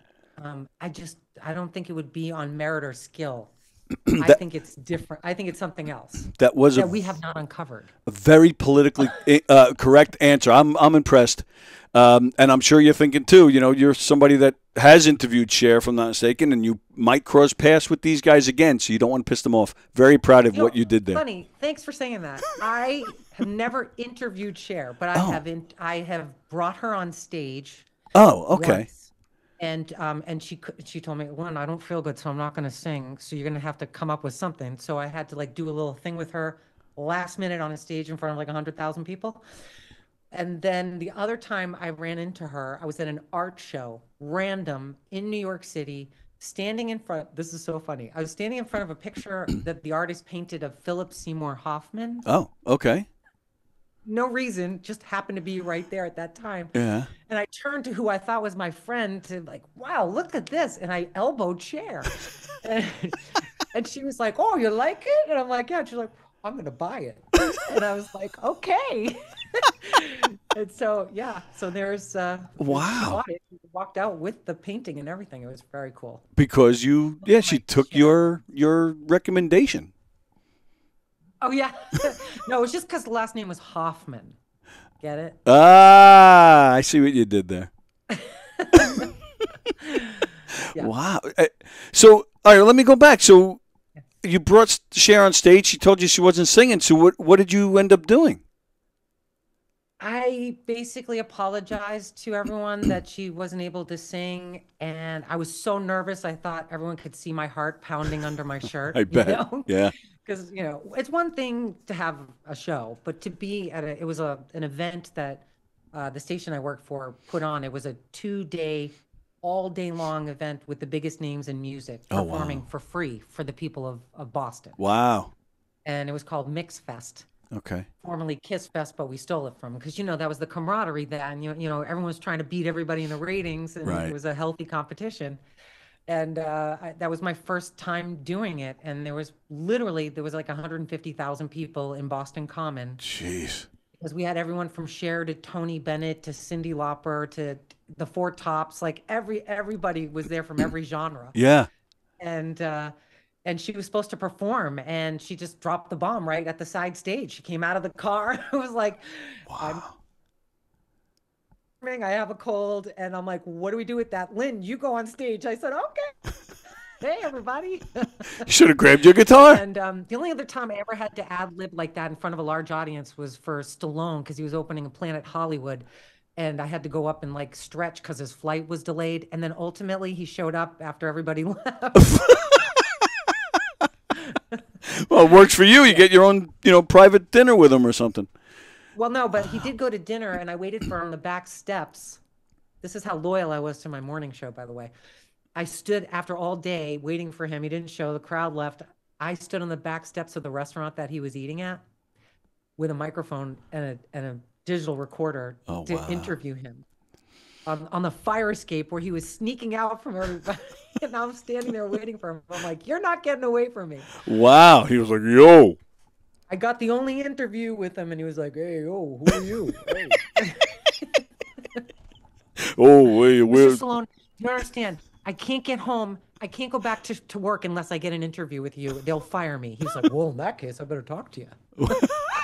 Speaker 11: I don't think it would be on merit or skill. I think it's different. I think it's something else
Speaker 10: that
Speaker 11: we have not uncovered.
Speaker 10: A very politically correct answer. I'm impressed, and I'm sure you're thinking too. You know, you're somebody that has interviewed Cher, if I'm not mistaken, and you might cross paths with these guys again, so you don't want to piss them off. Very proud of what you did there.
Speaker 11: Funny, thanks for saying that. I have never interviewed Cher, but I have brought her on stage.
Speaker 10: Oh, okay.
Speaker 11: Once. And she told me, Lynn, I don't feel good, so I'm not going to sing. So you're going to have to come up with something. So I had to like do a little thing with her last minute on a stage in front of like 100,000 people. And then the other time I ran into her, I was at an art show, random, in New York City, standing in front. This is so funny. I was standing in front of a picture that the artist painted of Philip Seymour Hoffman.
Speaker 10: Oh, okay.
Speaker 11: No reason, just happened to be right there at that time.
Speaker 10: Yeah.
Speaker 11: And I turned to who I thought was my friend to like, wow, look at this. And I elbowed Cher. and she was like, oh, you like it? And I'm like, yeah. And she's like, I'm going to buy it. And I was like, okay. And so, yeah. So there's,
Speaker 10: wow.
Speaker 11: She walked out with the painting and everything. It was very cool.
Speaker 10: Because she took your recommendation.
Speaker 11: Oh, yeah. No, it's just because the last name was Hoffman. Get it?
Speaker 10: Ah, I see what you did there.
Speaker 11: Yeah.
Speaker 10: Wow. So, all right, let me go back. So, you brought Cher on stage. She told you she wasn't singing. So, what did you end up doing?
Speaker 11: I basically apologized to everyone that she wasn't able to sing. And I was so nervous. I thought everyone could see my heart pounding under my shirt.
Speaker 10: I bet.
Speaker 11: You know?
Speaker 10: Yeah.
Speaker 11: Because, you know, it's one thing to have a show, but to be at it was an event that the station I worked for put on. It was a 2-day, all day long event with the biggest names in music performing for free for the people of Boston.
Speaker 10: Wow.
Speaker 11: And it was called Mix Fest.
Speaker 10: Okay.
Speaker 11: Formerly Kiss Fest, but we stole it from, because, you know, that was the camaraderie then. You know, everyone was trying to beat everybody in the ratings, and It was a healthy competition. And that was my first time doing it. And there was like 150,000 people in Boston Common.
Speaker 10: Jeez.
Speaker 11: Because we had everyone from Cher to Tony Bennett to Cyndi Lauper to the Four Tops. Like everybody was there from every genre.
Speaker 10: Yeah.
Speaker 11: And she was supposed to perform, and she just dropped the bomb right at the side stage. She came out of the car. It was like, wow. I have a cold, and I'm like, what do we do with that? Lynn, you go on stage. I said, okay. Hey, everybody.
Speaker 10: You should have grabbed your guitar.
Speaker 11: And the only other time I ever had to ad-lib like that in front of a large audience was for Stallone, because he was opening a Planet Hollywood, and I had to go up and like stretch because his flight was delayed. And then ultimately he showed up after everybody left.
Speaker 10: Well, it works for you. You get your own, private dinner with him or something.
Speaker 11: Well, no, but he did go to dinner, and I waited for him on the back steps. This is how loyal I was to my morning show, by the way. I stood after all day waiting for him. He didn't show. The crowd left. I stood on the back steps of the restaurant that he was eating at with a microphone and a digital recorder to interview him on the fire escape where he was sneaking out from everybody. And I'm standing there waiting for him. I'm like, you're not getting away from me.
Speaker 10: Wow. He was like, yo.
Speaker 11: I got the only interview with him, and he was like, hey, yo, who are you? Hey.
Speaker 10: Oh, wait,
Speaker 11: Mr. Stallone, you don't understand. I can't get home. I can't go back to work unless I get an interview with you. They'll fire me. He's like, well, in that case, I better talk to you.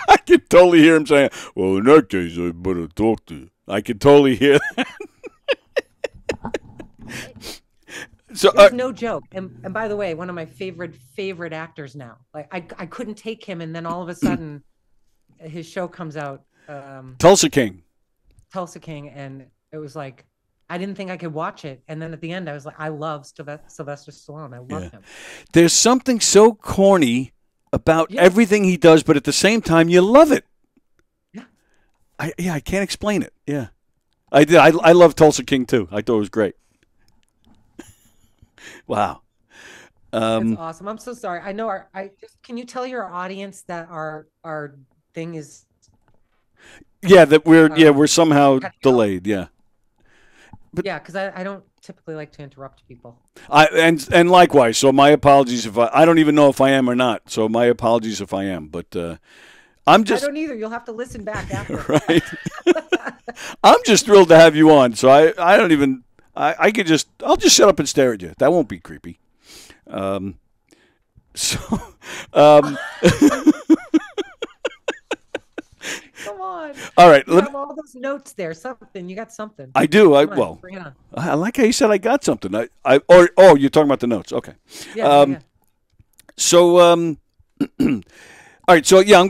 Speaker 10: I can totally hear him saying, well, in that case, I better talk to you. I can totally hear that. So,
Speaker 11: it's no joke. And by the way, one of my favorite actors now. Like I couldn't take him, and then all of a sudden, his show comes out.
Speaker 10: Tulsa King.
Speaker 11: Tulsa King, and it was like, I didn't think I could watch it. And then at the end, I was like, I love Sylvester Stallone. I love him.
Speaker 10: There's something so corny about everything he does, but at the same time, you love it.
Speaker 11: Yeah.
Speaker 10: I can't explain it. Yeah. I did. I love Tulsa King, too. I thought it was great. Wow.
Speaker 11: That's awesome. I'm so sorry. I know can you tell your audience that our thing is...
Speaker 10: Yeah, that we're somehow delayed. Yeah.
Speaker 11: But, yeah, because I don't typically like to interrupt people.
Speaker 10: And likewise. So my apologies if I don't even know if I am or not. So my apologies if I am. But I'm just...
Speaker 11: I don't either. You'll have to listen back after.
Speaker 10: Right. I'm just thrilled to have you on. So I don't even... I'll just shut up and stare at you. That won't be creepy. Come
Speaker 11: on.
Speaker 10: All right.
Speaker 11: You have all those notes there. Something. You got something.
Speaker 10: I do.
Speaker 11: Bring it on.
Speaker 10: I like how you said I got something. You're talking about the notes. Okay.
Speaker 11: Yeah.
Speaker 10: So, all right. So, yeah, I'm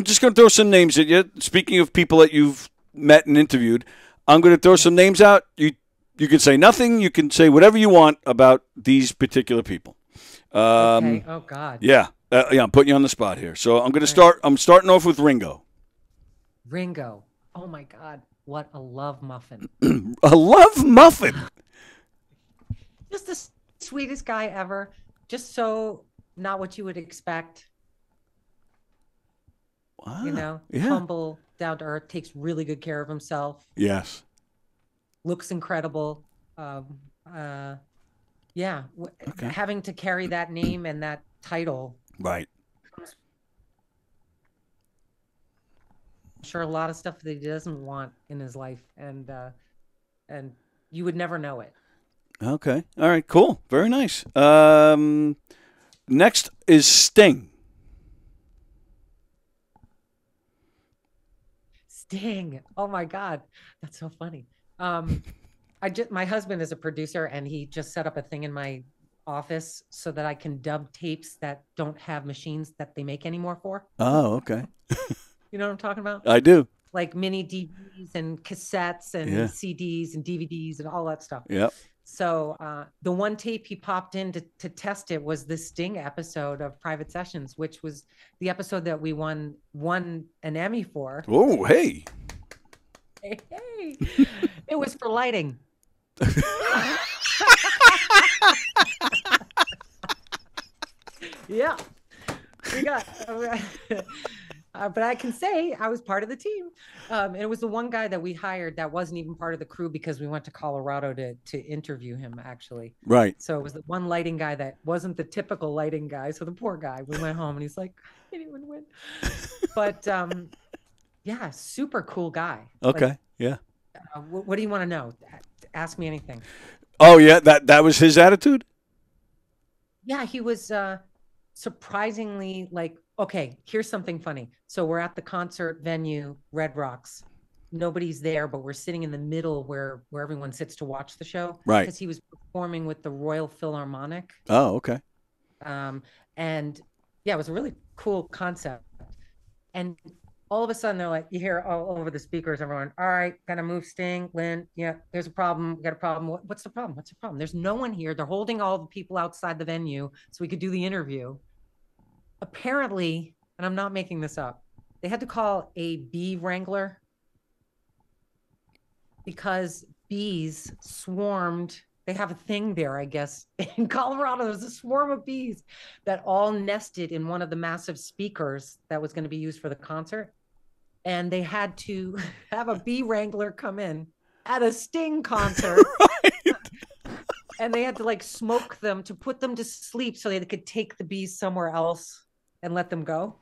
Speaker 10: just going to throw some names at you. Speaking of people that you've met and interviewed, I'm going to throw some names out. You can say nothing. You can say whatever you want about these particular people.
Speaker 11: Okay. Oh, God.
Speaker 10: Yeah. I'm putting you on the spot here. So I'm going to start. I'm starting off with Ringo.
Speaker 11: Ringo. Oh, my God. What a love muffin.
Speaker 10: A love muffin.
Speaker 11: Just the sweetest guy ever. Just so not what you would expect.
Speaker 10: Wow.
Speaker 11: You know, humble, down to earth, takes really good care of himself.
Speaker 10: Yes.
Speaker 11: Looks incredible. Having to carry that name and that title.
Speaker 10: Right.
Speaker 11: I'm sure a lot of stuff that he doesn't want in his life, and you would never know it.
Speaker 10: Okay. All right. Cool. Very nice. Next is Sting.
Speaker 11: Sting. Oh my God, that's so funny. My husband is a producer, and he just set up a thing in my office so that I can dub tapes that don't have machines that they make anymore for.
Speaker 10: Oh, okay.
Speaker 11: You know what I'm talking about?
Speaker 10: I do.
Speaker 11: Like mini DVDs and cassettes and CDs and DVDs and all that stuff.
Speaker 10: Yep.
Speaker 11: So the one tape he popped in to test it was the Sting episode of Private Sessions, which was the episode that we won an Emmy for.
Speaker 10: Oh, hey.
Speaker 11: Hey. It was for lighting. Yeah. We got... but I can say I was part of the team. And it was the one guy that we hired that wasn't even part of the crew because we went to Colorado to interview him, actually.
Speaker 10: Right.
Speaker 11: So it was the one lighting guy that wasn't the typical lighting guy. So the poor guy, we went home and he's like, I didn't even win. But yeah, super cool guy.
Speaker 10: Okay.
Speaker 11: Like,
Speaker 10: yeah.
Speaker 11: What do you want to know? Ask me anything.
Speaker 10: Oh, yeah. That was his attitude?
Speaker 11: Yeah, he was surprisingly like, okay, here's something funny. So we're at the concert venue, Red Rocks. Nobody's there, but we're sitting in the middle where everyone sits to watch the show.
Speaker 10: Right.
Speaker 11: Because he was performing with the Royal Philharmonic.
Speaker 10: Oh, okay.
Speaker 11: And yeah, it was a really cool concept. And all of a sudden they're like, you hear all over the speakers, everyone, all right, gotta move Sting, Lynn, yeah, there's a problem, we got a problem. What's the problem? What's the problem? There's no one here. They're holding all the people outside the venue so we could do the interview. Apparently, and I'm not making this up, they had to call a bee wrangler because bees swarmed. They have a thing there, I guess. In Colorado, there's a swarm of bees that all nested in one of the massive speakers that was going to be used for the concert. And they had to have a bee wrangler come in at a Sting concert. Right. And they had to like smoke them to put them to sleep so they could take the bees somewhere else and let them go.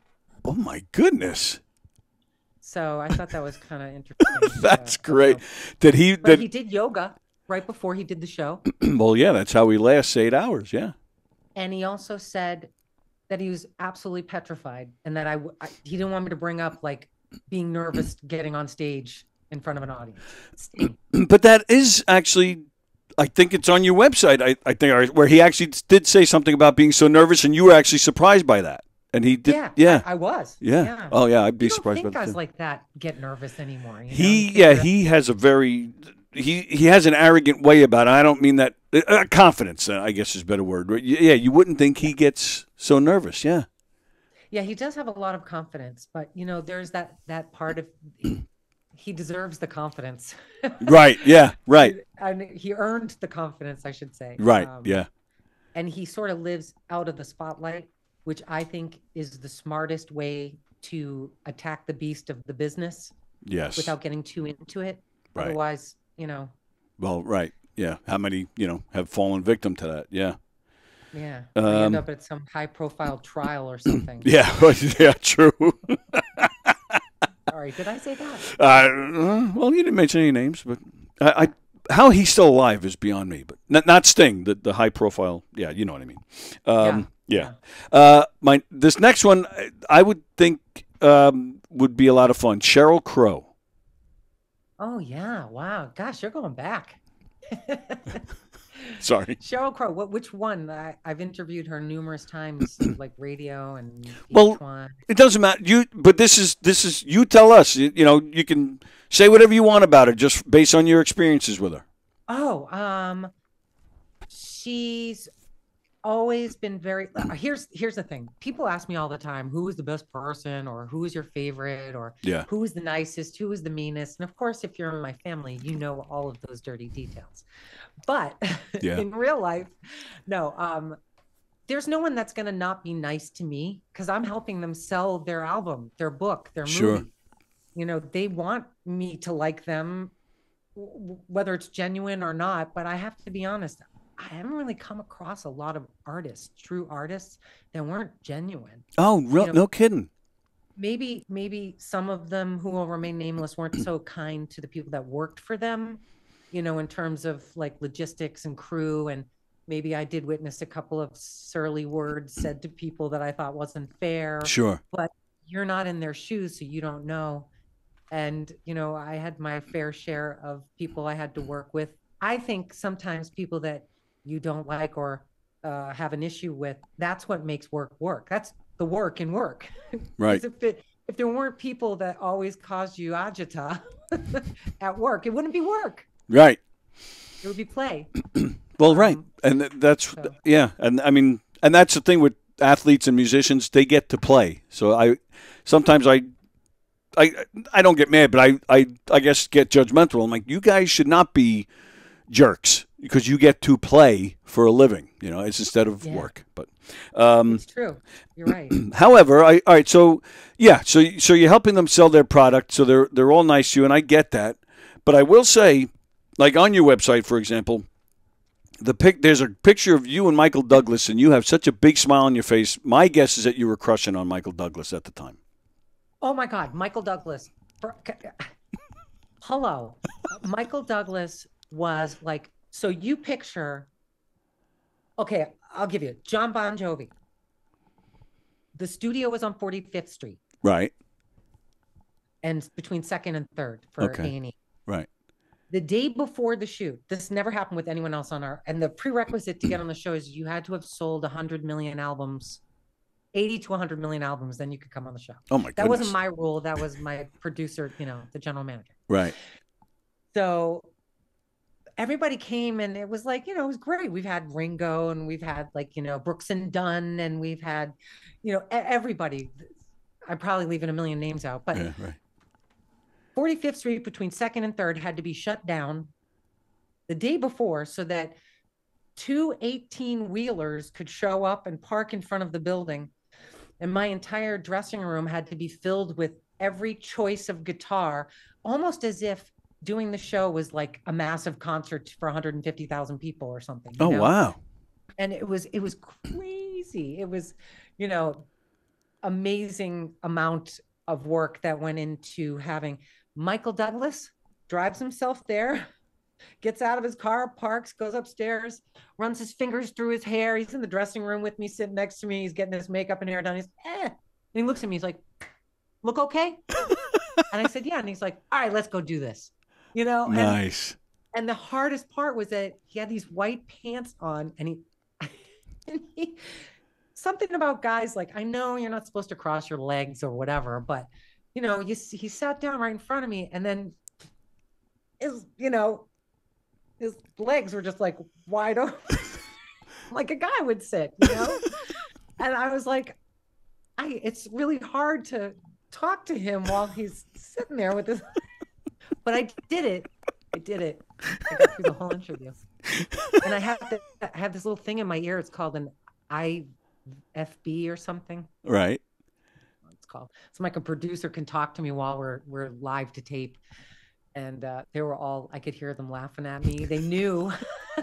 Speaker 10: Oh, my goodness.
Speaker 11: So I thought that was kind of interesting.
Speaker 10: That's great. But
Speaker 11: he did yoga right before he did the show.
Speaker 10: Well, yeah, that's how he lasts 8 hours, yeah.
Speaker 11: And he also said that he was absolutely petrified and that he didn't want me to bring up like being nervous getting on stage in front of an audience.
Speaker 10: But that is actually, I think it's on your website, I think, where he actually did say something about being so nervous, and you were actually surprised by that. And he did, yeah.
Speaker 11: I was.
Speaker 10: Yeah. Oh, yeah, I'd be
Speaker 11: surprised
Speaker 10: by
Speaker 11: that.
Speaker 10: that.
Speaker 11: Guys like that get nervous anymore.
Speaker 10: He has a very, he has an arrogant way about it. I don't mean that. Confidence, I guess, is a better word. Yeah, you wouldn't think he gets so nervous. Yeah.
Speaker 11: Yeah, he does have a lot of confidence, but there's that part of he deserves the confidence.
Speaker 10: Right. Yeah. Right.
Speaker 11: And he earned the confidence, I should say.
Speaker 10: Right. Yeah.
Speaker 11: And he sort of lives out of the spotlight, which I think is the smartest way to attack the beast of the business.
Speaker 10: Yes.
Speaker 11: Without getting too into it.
Speaker 10: Right.
Speaker 11: Otherwise,
Speaker 10: Well, right. Yeah. How many, have fallen victim to that? Yeah.
Speaker 11: Yeah. They end up at some high-profile trial or something.
Speaker 10: Yeah. Yeah. True.
Speaker 11: Sorry, did I say that?
Speaker 10: Well, you didn't mention any names, but how he's still alive is beyond me. But not Sting, the high-profile. Yeah, you know what I mean. Yeah. This next one, I would think would be a lot of fun. Sheryl Crow.
Speaker 11: Oh yeah! Wow, gosh, you're going back.
Speaker 10: Sorry.
Speaker 11: Sheryl Crow. Which one? I've interviewed her numerous times, like radio and VH1.
Speaker 10: Well, it doesn't matter. But this is you tell us. You can say whatever you want about her, just based on your experiences with her.
Speaker 11: Oh, she's always been very. Here's the thing. People ask me all the time, who is the best person, or who is your favorite, or who is the nicest, who is the meanest. And of course, if you're in my family, you know all of those dirty details. But in real life, no. There's no one that's going to not be nice to me because I'm helping them sell their album, their book, their movie. They want me to like them, whether it's genuine or not. But I have to be honest. I haven't really come across a lot of artists, true artists, that weren't genuine.
Speaker 10: Oh, no kidding.
Speaker 11: Maybe some of them who will remain nameless weren't so kind to the people that worked for them, in terms of like logistics and crew. And maybe I did witness a couple of surly words said to people that I thought wasn't fair.
Speaker 10: Sure.
Speaker 11: But you're not in their shoes, so you don't know. And, I had my fair share of people I had to work with. I think sometimes people that you don't like or have an issue with, that's what makes work. That's the work in work.
Speaker 10: Right.
Speaker 11: If there weren't people that always caused you agita at work, it wouldn't be work.
Speaker 10: Right.
Speaker 11: It would be play.
Speaker 10: Well, right. And that's, And I mean, and that's the thing with athletes and musicians, they get to play. So sometimes I don't get mad, but I guess get judgmental. I'm like, you guys should not be jerks because you get to play for a living. It's instead of work. But
Speaker 11: it's true. You're right.
Speaker 10: However, all right. So so you're helping them sell their product. So they're all nice to you, and I get that. But I will say, like on your website, for example, there's a picture of you and Michael Douglas, and you have such a big smile on your face. My guess is that you were crushing on Michael Douglas at the time.
Speaker 11: Oh my God, Michael Douglas. Hello. Michael Douglas was like, so you picture, okay, I'll give you John Bon Jovi. The studio was on 45th Street.
Speaker 10: Right.
Speaker 11: And between 2nd and 3rd for A&E.
Speaker 10: Right.
Speaker 11: The day before the shoot, this never happened with anyone else and the prerequisite to get on the show is you had to have sold 100 million albums, 80 to 100 million albums, then you could come on the show.
Speaker 10: Oh my goodness.
Speaker 11: That wasn't my rule. That was my producer, the general manager.
Speaker 10: Right.
Speaker 11: So everybody came and it was like, it was great. We've had Ringo and we've had Brooks and Dunn and we've had, everybody. I'm probably leaving a million names out, but
Speaker 10: right.
Speaker 11: 45th Street between 2nd and 3rd had to be shut down the day before so that 2 18-wheelers could show up and park in front of the building. And my entire dressing room had to be filled with every choice of guitar, almost as if doing the show was like a massive concert for 150,000 people or something.
Speaker 10: Oh, wow.
Speaker 11: And it was crazy. It was, amazing amount of work that went into having Michael Douglas drives himself there, gets out of his car, parks, goes upstairs, runs his fingers through his hair. He's in the dressing room with me, sitting next to me. He's getting his makeup and hair done. He's, And he looks at me. He's like, look okay? And I said, yeah. And he's like, all right, let's go do this.
Speaker 10: Nice.
Speaker 11: And the hardest part was that he had these white pants on and he something about guys, like, I know you're not supposed to cross your legs or whatever, but he sat down right in front of me and then his legs were just like wide open, like a guy would sit, And I was like, it's really hard to talk to him while he's sitting there with his, but I did it. I got through the whole interview. And I have this little thing in my ear. It's called an IFB or something.
Speaker 10: Right.
Speaker 11: It's called. So like a producer can talk to me while we're live to tape. And they were all, I could hear them laughing at me. They knew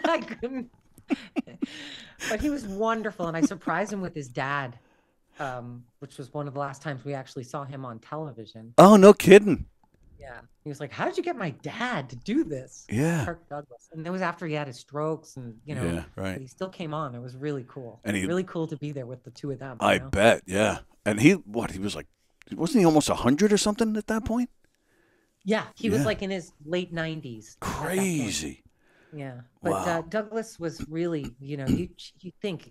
Speaker 11: I couldn't. But he was wonderful. And I surprised him with his dad, which was one of the last times we actually saw him on television.
Speaker 10: Oh, no kidding.
Speaker 11: Yeah. He was like, how did you get my dad to do this?
Speaker 10: Yeah.
Speaker 11: Kirk Douglas. And it was after he had his strokes and,
Speaker 10: Yeah, right.
Speaker 11: He still came on. It was really cool.
Speaker 10: And
Speaker 11: really cool to be there with the two of them.
Speaker 10: I bet, yeah. And he was like, wasn't he almost 100 or something at that point?
Speaker 11: Yeah. He was like in his late 90s.
Speaker 10: Crazy.
Speaker 11: Yeah. But
Speaker 10: wow.
Speaker 11: Douglas was really, you think,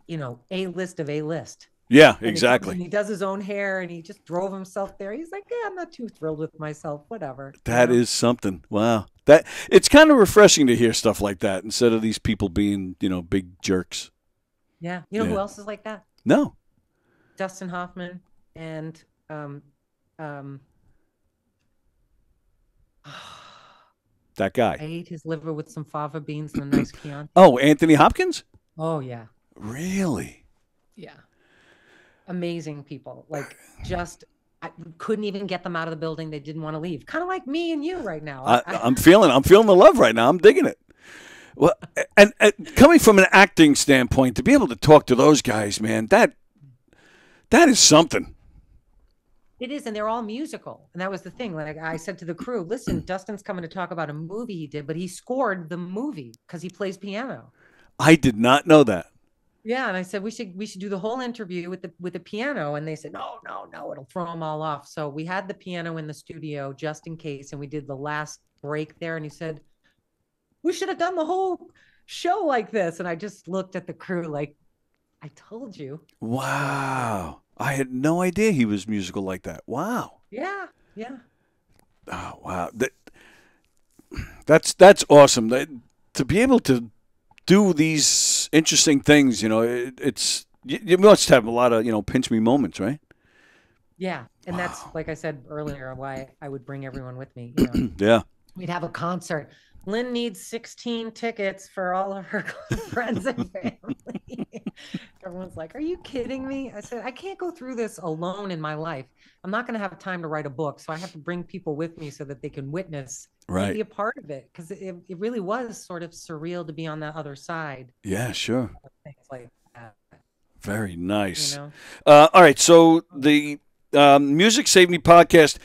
Speaker 11: A-list of A-list.
Speaker 10: Yeah,
Speaker 11: and
Speaker 10: exactly.
Speaker 11: He does his own hair and he just drove himself there. He's like, yeah, I'm not too thrilled with myself. Whatever.
Speaker 10: That is something. Wow. It's kind of refreshing to hear stuff like that instead of these people being, big jerks.
Speaker 11: Yeah. You know who else is like that?
Speaker 10: No.
Speaker 11: Dustin Hoffman and
Speaker 10: that guy.
Speaker 11: I ate his liver with some fava beans and a nice Chianti.
Speaker 10: Oh, Anthony Hopkins?
Speaker 11: Oh, yeah.
Speaker 10: Really?
Speaker 11: Yeah. Amazing people. Like, I couldn't even get them out of the building. They didn't want to leave. Kind of like me and you right now.
Speaker 10: I'm feeling the love right now. I'm digging it. Well, and coming from an acting standpoint, to be able to talk to those guys, man, that is something.
Speaker 11: It is, and they're all musical. And that was the thing. Like I said to the crew, listen, Dustin's coming to talk about a movie he did, but he scored the movie because he plays piano.
Speaker 10: I did not know that.
Speaker 11: Yeah, and I said we should do the whole interview with the piano, and they said no, it'll throw them all off. So we had the piano in the studio just in case, and we did the last break there, and he said we should have done the whole show like this, and I just looked at the crew like, I told you.
Speaker 10: Wow, I had no idea he was musical like that. Wow.
Speaker 11: Yeah.
Speaker 10: Oh wow, that's awesome. To be able to do these interesting things, it's you must have a lot of pinch me moments, right?
Speaker 11: Yeah, and that's like I said earlier, why I would bring everyone with me.
Speaker 10: Yeah,
Speaker 11: we'd have a concert. Lynn needs 16 tickets for all of her friends and family. Everyone's like, are you kidding me? I said, I can't go through this alone in my life. I'm not going to have time to write a book, so I have to bring people with me so that they can witness and be a part of it, because it really was sort of surreal to be on that other side.
Speaker 10: Yeah, sure.
Speaker 11: Things like that.
Speaker 10: Very nice. All right, so the Music Save Me podcast,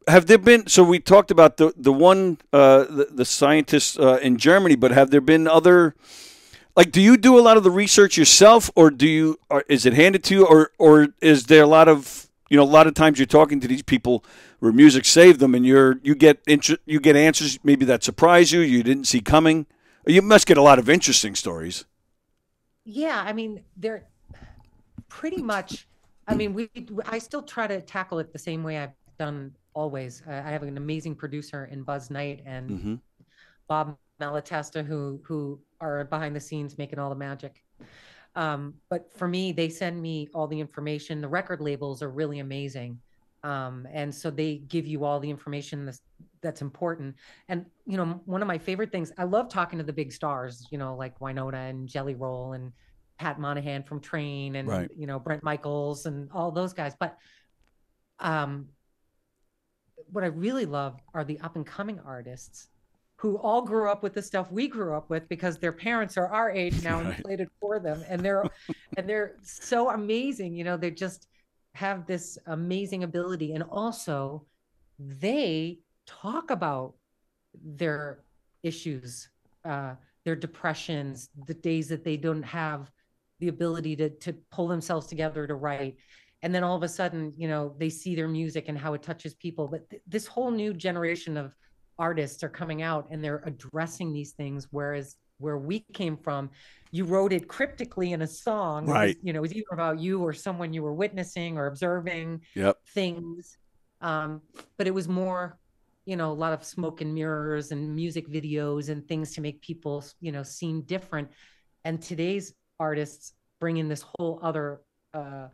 Speaker 10: have there been, so we talked about the one, the scientists in Germany, but have there been other, like, do you do a lot of the research yourself, or is it handed to you, or is there a lot of times you're talking to these people where music saved them, and you get answers maybe that surprise you didn't see coming? You must get a lot of interesting stories.
Speaker 11: Yeah, I mean, they're pretty much, I still try to tackle it the same way I've done always. I have an amazing producer in Buzz Knight and Bob Malatesta who are behind the scenes making all the magic. But for me, they send me all the information. The record labels are really amazing. And so they give you all the information that's important. And, one of my favorite things, I love talking to the big stars, like Winona and Jelly Roll and Pat Monahan from Train and, Brent Michaels and all those guys. But what I really love are the up and coming artists who all grew up with the stuff we grew up with because their parents are our age now and played it for them. And they're so amazing. They just have this amazing ability. And also they talk about their issues, their depressions, the days that they don't have the ability to pull themselves together to write. And then all of a sudden, they see their music and how it touches people. But this whole new generation of artists are coming out and they're addressing these things. Whereas where we came from, you wrote it cryptically in a song.
Speaker 10: Right.
Speaker 11: It was either about you or someone you were witnessing or observing things. But it was more you know, a lot of smoke and mirrors and music videos and things to make people, you know, seem different. And today's artists bring in this whole other, I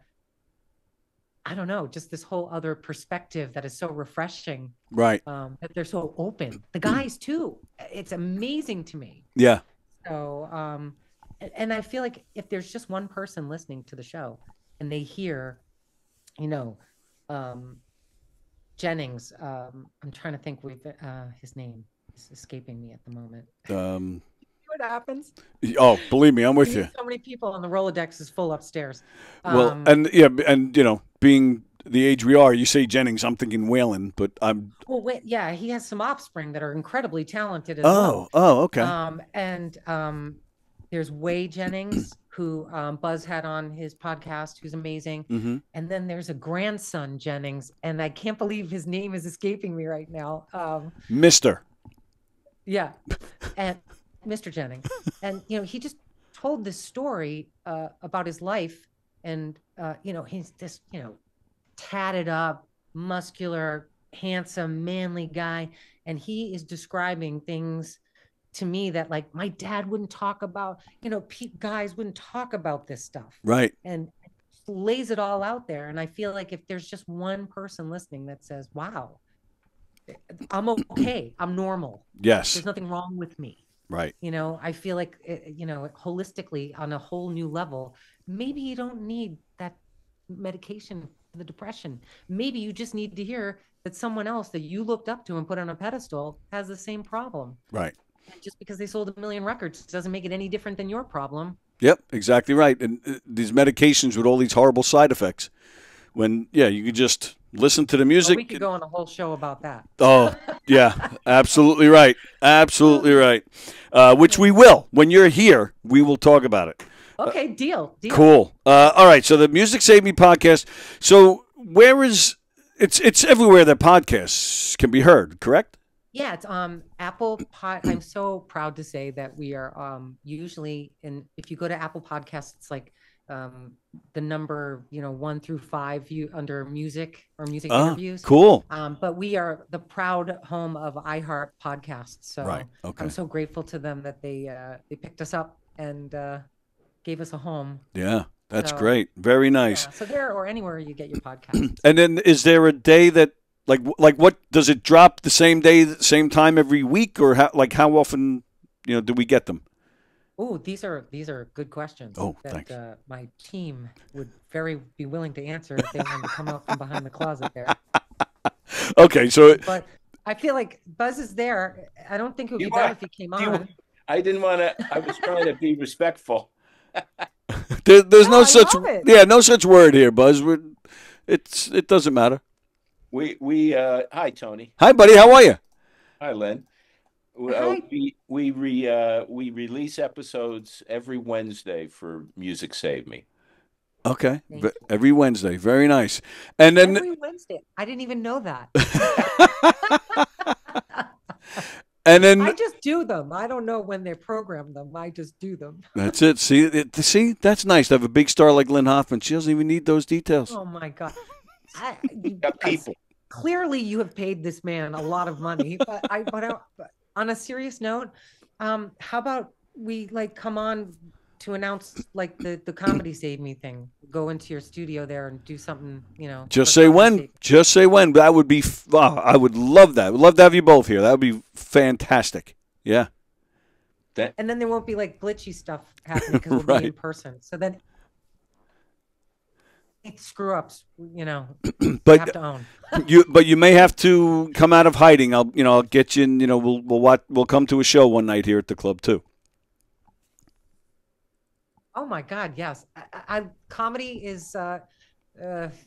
Speaker 11: don't know, just this whole other perspective that is so refreshing.
Speaker 10: Right.
Speaker 11: That they're so open. The guys too. It's amazing to me.
Speaker 10: Yeah.
Speaker 11: So, and I feel like if there's just one person listening to the show and they hear, you know, Jennings, I'm trying to think his name is escaping me at the moment. What happens?
Speaker 10: Oh, believe me, I'm with you.
Speaker 11: So many people on the Rolodex is full upstairs.
Speaker 10: Well, and yeah, and you know, being the age we are, you say Jennings, I'm thinking Waylon, but I'm.
Speaker 11: Well, wait, yeah, he has some offspring that are incredibly talented as well.
Speaker 10: Oh, okay.
Speaker 11: And there's Way Jennings, who Buzz had on his podcast, who's amazing.
Speaker 10: Mm-hmm.
Speaker 11: And then there's a grandson Jennings, and I can't believe his name is escaping me right now.
Speaker 10: Mr.
Speaker 11: Yeah, and Mr. Jennings, and you know, he just told this story about his life, and you know, he's this, you know, tatted up, muscular, handsome, manly guy, and he is describing things to me that like my dad wouldn't talk about. You know, guys wouldn't talk about this stuff,
Speaker 10: right?
Speaker 11: And lays it all out there. And I feel like if there's just one person listening that says, "Wow, I'm okay, I'm normal.
Speaker 10: Yes,
Speaker 11: there's nothing wrong with me."
Speaker 10: Right.
Speaker 11: You know, I feel like, you know, holistically on a whole new level, maybe you don't need that medication for the depression. Maybe you just need to hear that someone else that you looked up to and put on a pedestal has the same problem.
Speaker 10: Right.
Speaker 11: And just because they sold 1 million records doesn't make it any different than your problem.
Speaker 10: Yep, exactly right. And these medications with all these horrible side effects, when, yeah, you could just listen to the music.
Speaker 11: Well, we could go on a whole show about that.
Speaker 10: Oh, yeah, absolutely right. Absolutely right. Which we will. When you're here, we will talk about it.
Speaker 11: Okay, deal.
Speaker 10: Cool. All right, so the Music Save Me podcast. So where is it's everywhere that podcasts can be heard, correct?
Speaker 11: Yeah, it's Apple Pod. I'm so proud to say that we are usually if you go to Apple Podcasts, it's like the number, you know, 1 through 5 under music or music interviews.
Speaker 10: Cool.
Speaker 11: But we are the proud home of iHeart Podcasts. So
Speaker 10: right. Okay.
Speaker 11: I'm so grateful to them that they picked us up and gave us a home.
Speaker 10: Yeah, that's great. Very nice.
Speaker 11: Yeah, so there or anywhere you get your podcast.
Speaker 10: And then is there a day that like what does it drop the same day, same time every week, or how often, you know, do we get them?
Speaker 11: Oh, these are good questions.
Speaker 10: Oh,
Speaker 11: that,
Speaker 10: thanks.
Speaker 11: My team would be willing to answer if they wanted to come out from behind the closet there.
Speaker 10: Okay, so.
Speaker 11: But I feel like Buzz is there. I don't think it would be bad if he came on.
Speaker 12: I didn't want to. I was trying to be respectful.
Speaker 10: There's no such no such word here, Buzz. It doesn't matter.
Speaker 12: Hi, Tony.
Speaker 10: Hi, buddy. How are you?
Speaker 12: Hi, Lynn. We release episodes every Wednesday for Music Save Me.
Speaker 10: Okay, every Wednesday. Very nice. And then
Speaker 11: every Wednesday. I didn't even know that.
Speaker 10: And then
Speaker 11: I just do them. I don't know when they program them. I just do them.
Speaker 10: That's it. See, that's nice to have a big star like Lynn Hoffman. She doesn't even need those details.
Speaker 11: Oh my God.
Speaker 12: People.
Speaker 11: Clearly, you have paid this man a lot of money. But on a serious note, how about we come on to announce the Comedy Save Me thing? Go into your studio there and do something, you know.
Speaker 10: Just say when. Just say when. That would be. I would love that. Would love to have you both here. That would be fantastic. Yeah.
Speaker 11: And then there won't be glitchy stuff happening because we'll be in person. So then. Screw ups, you know.
Speaker 10: But
Speaker 11: you have to own.
Speaker 10: But you may have to come out of hiding. I'll get you in. You know, we'll come to a show one night here at the club too.
Speaker 11: Oh my God, yes. Comedy is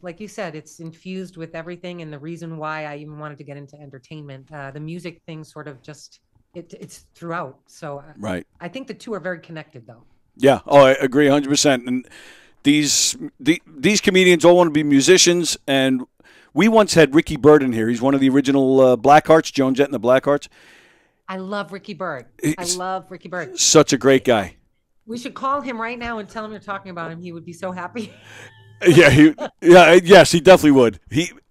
Speaker 11: like you said, it's infused with everything, and the reason why I even wanted to get into entertainment, the music thing, sort of just it's throughout. So
Speaker 10: right.
Speaker 11: I think the two are very connected, though.
Speaker 10: Yeah. Oh, I agree 100%. And these comedians all want to be musicians, and we once had Ricky Byrd in here. He's one of the original Blackhearts, Joan Jett and the Blackhearts.
Speaker 11: I love Ricky Byrd.
Speaker 10: Such a great guy.
Speaker 11: We should call him right now and tell him you're talking about him. He would be so happy.
Speaker 10: Yes, he definitely would.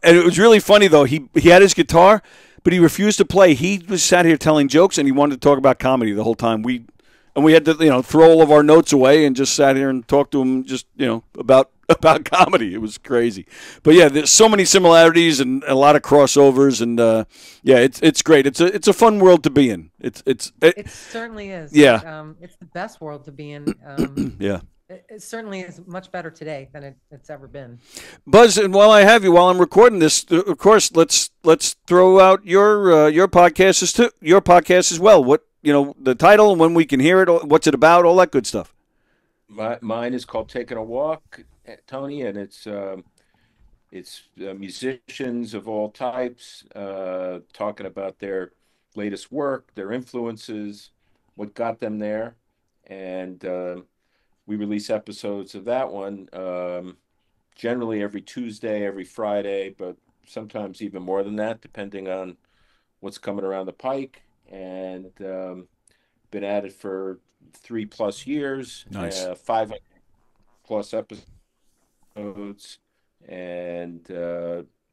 Speaker 10: And it was really funny though. He had his guitar, but he refused to play. He was sat here telling jokes, and he wanted to talk about comedy the whole time. We had to, throw all of our notes away and just sat here and talked to him just, about comedy. It was crazy. But yeah, there's so many similarities and a lot of crossovers, and it's great. It's a fun world to be in. It
Speaker 11: certainly is.
Speaker 10: Yeah.
Speaker 11: It's the best world to be in.
Speaker 10: Yeah.
Speaker 11: It certainly is much better today than it's ever been.
Speaker 10: Buzz, and while I'm recording this, of course, let's throw out your podcast as well. What, the title and when we can hear it, what's it about, all that good stuff.
Speaker 12: Mine is called Taking a Walk, Tony, and it's musicians of all types talking about their latest work, their influences, what got them there, and we release episodes of that one generally every Tuesday, every Friday, but sometimes even more than that, depending on what's coming around the pike. And been at it for 3+ years.
Speaker 10: Nice.
Speaker 12: 5+ episodes, and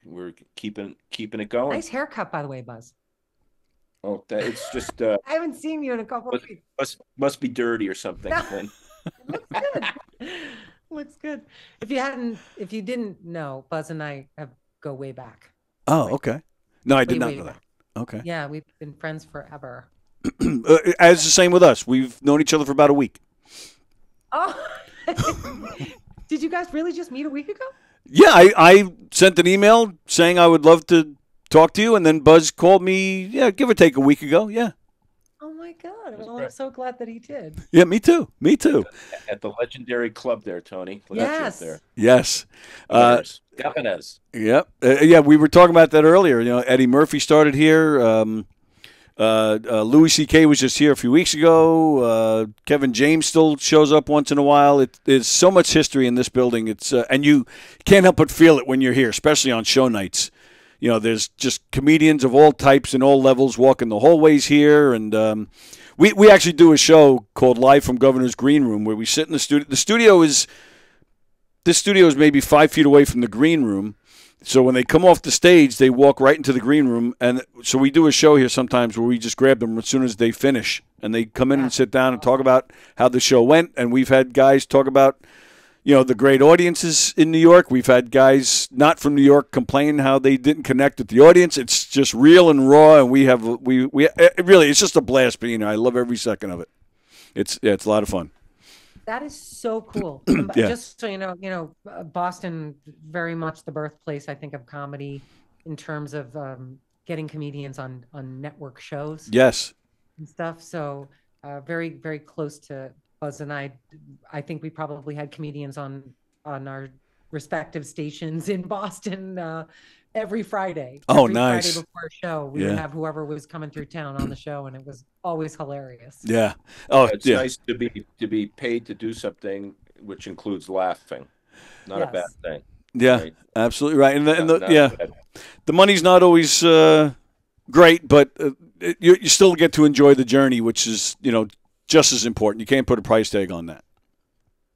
Speaker 12: we're keeping it going.
Speaker 11: Nice haircut, by the way, Buzz.
Speaker 12: Oh, it's just
Speaker 11: I haven't seen you in a couple of weeks.
Speaker 12: Must be dirty or something.
Speaker 11: It looks good. Looks good. If you didn't know, Buzz and I go way back.
Speaker 10: Oh, okay. No, I did not
Speaker 11: way
Speaker 10: know
Speaker 11: back.
Speaker 10: that. Okay.
Speaker 11: Yeah, we've been friends forever.
Speaker 10: As the same with us. We've known each other for about a week.
Speaker 11: Oh, did you guys really just meet a week ago?
Speaker 10: Yeah, I sent an email saying I would love to talk to you, and then Buzz called me, give or take a week ago. Yeah.
Speaker 11: Oh my God! Well, I'm so glad that he did.
Speaker 10: Yeah, me too. Me too.
Speaker 12: At the legendary club there, Tony.
Speaker 11: Yes.
Speaker 12: There.
Speaker 10: Yes.
Speaker 12: Governors.
Speaker 10: Yep. Yeah, we were talking about that earlier. Eddie Murphy started here. Louis C.K. was just here a few weeks ago. Kevin James still shows up once in a while. There's so much history in this building. It's and you can't help but feel it when you're here, especially on show nights. There's just comedians of all types and all levels walking the hallways here, and we actually do a show called Live from Governor's Green Room, where we sit in the studio. This studio is maybe 5 feet away from the green room. So when they come off the stage, they walk right into the green room. And so we do a show here sometimes where we just grab them as soon as they finish. And they come in and sit down and talk about how the show went. And we've had guys talk about, the great audiences in New York. We've had guys not from New York complain how they didn't connect with the audience. It's just real and raw. And it's just a blast being here. I love every second of it. It's a lot of fun.
Speaker 11: That is so cool.
Speaker 10: Yeah.
Speaker 11: Just so you know, Boston, very much the birthplace, I think, of comedy in terms of getting comedians on network shows.
Speaker 10: Yes.
Speaker 11: And stuff. So very, very close to Buzz and I. I think we probably had comedians on our respective stations in Boston every Friday.
Speaker 10: Oh,
Speaker 11: every
Speaker 10: nice.
Speaker 11: Friday before a show, we would have whoever was coming through town on the show, and it was always hilarious.
Speaker 10: Yeah. Oh,
Speaker 12: it's nice to be paid to do something which includes laughing. Not a bad thing.
Speaker 10: Yeah,
Speaker 12: right?
Speaker 10: Absolutely right. And the money's not always great, but you still get to enjoy the journey, which is just as important. You can't put a price tag on that.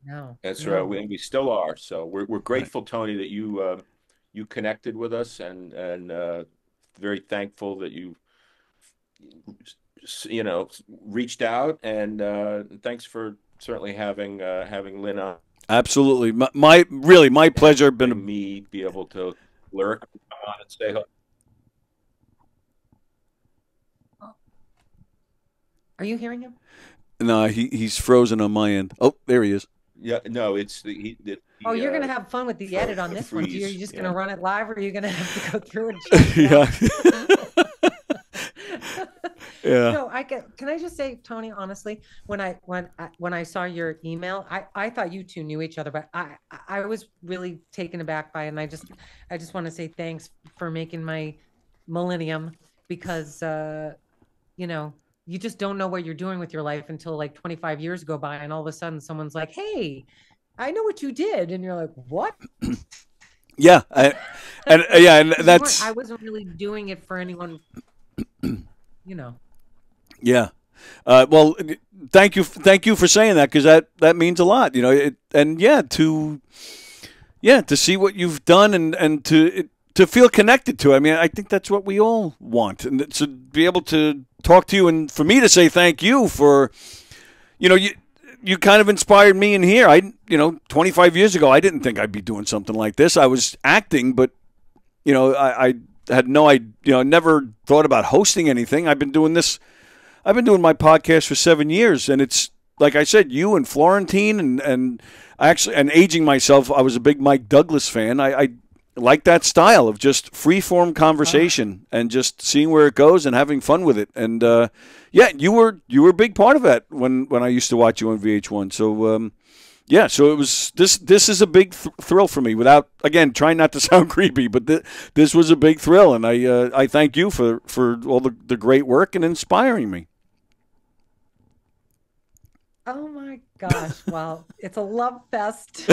Speaker 11: No,
Speaker 12: that's right. We still are. So we're grateful, Tony, that you connected with us, and very thankful that you reached out, and thanks for certainly having Lynn on.
Speaker 10: Absolutely, my pleasure. Been
Speaker 12: me be able to lurk, come on and say hello.
Speaker 11: Are you hearing him?
Speaker 10: No, he's frozen on my end. Oh, there he is.
Speaker 12: Yeah, no, it's
Speaker 11: you're gonna have fun with the edit on this one. Are you just gonna run it live, or are you gonna have to go through and check it out?
Speaker 10: Yeah.
Speaker 11: No, can I just say, Tony, honestly, when I saw your email, I thought you two knew each other, but I was really taken aback by it, and I just want to say thanks for making my millennium, because you just don't know what you're doing with your life until like 25 years go by, and all of a sudden someone's like, "Hey, I know what you did," and you're like, "What?"
Speaker 10: Yeah, and that's.
Speaker 11: I wasn't really doing it for anyone,
Speaker 10: Yeah, well, thank you for saying that, because that means a lot, to see what you've done, and to to feel connected to. I mean, I think that's what we all want, and to be able to talk to you, and for me to say thank you for, you kind of inspired me in here. 25 years ago, I didn't think I'd be doing something like this. I was acting, but I had no idea. Never thought about hosting anything. I've been doing this. I've been doing my podcast for 7 years, and it's like I said, you and Florentine, and actually, and aging myself. I was a big Mike Douglas fan. I like that style of just free-form conversation and just seeing where it goes and having fun with it. And you were a big part of that when I used to watch you on VH1. So so it was this is a big thrill for me. Without, again, trying not to sound creepy, but this was a big thrill, and I thank you for all the great work and inspiring me.
Speaker 11: Oh my gosh! Well, it's a love fest.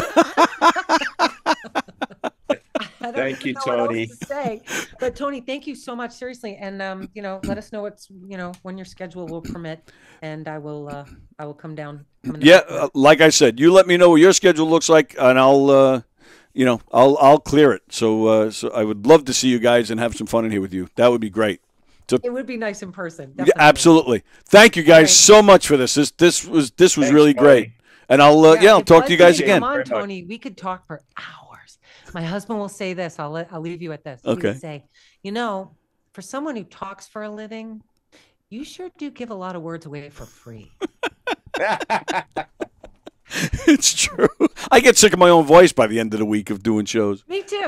Speaker 12: Thank you, Tony.
Speaker 11: But Tony, thank you so much, seriously. And let us know when your schedule will permit, and I will come down.
Speaker 10: Like I said, you let me know what your schedule looks like, and I'll clear it. So I would love to see you guys and have some fun in here with you. That would be great. So,
Speaker 11: it would be nice in person.
Speaker 10: Yeah, absolutely. Thank you guys so much for this. This was Thanks, really great. And I'll talk to you guys again.
Speaker 11: Come on, Tony. We could talk for hours. My husband will say this. I'll leave you at this. He
Speaker 10: Okay.
Speaker 11: would say, for someone who talks for a living, you sure do give a lot of words away for free.
Speaker 10: It's true. I get sick of my own voice by the end of the week of doing shows.
Speaker 11: Me too.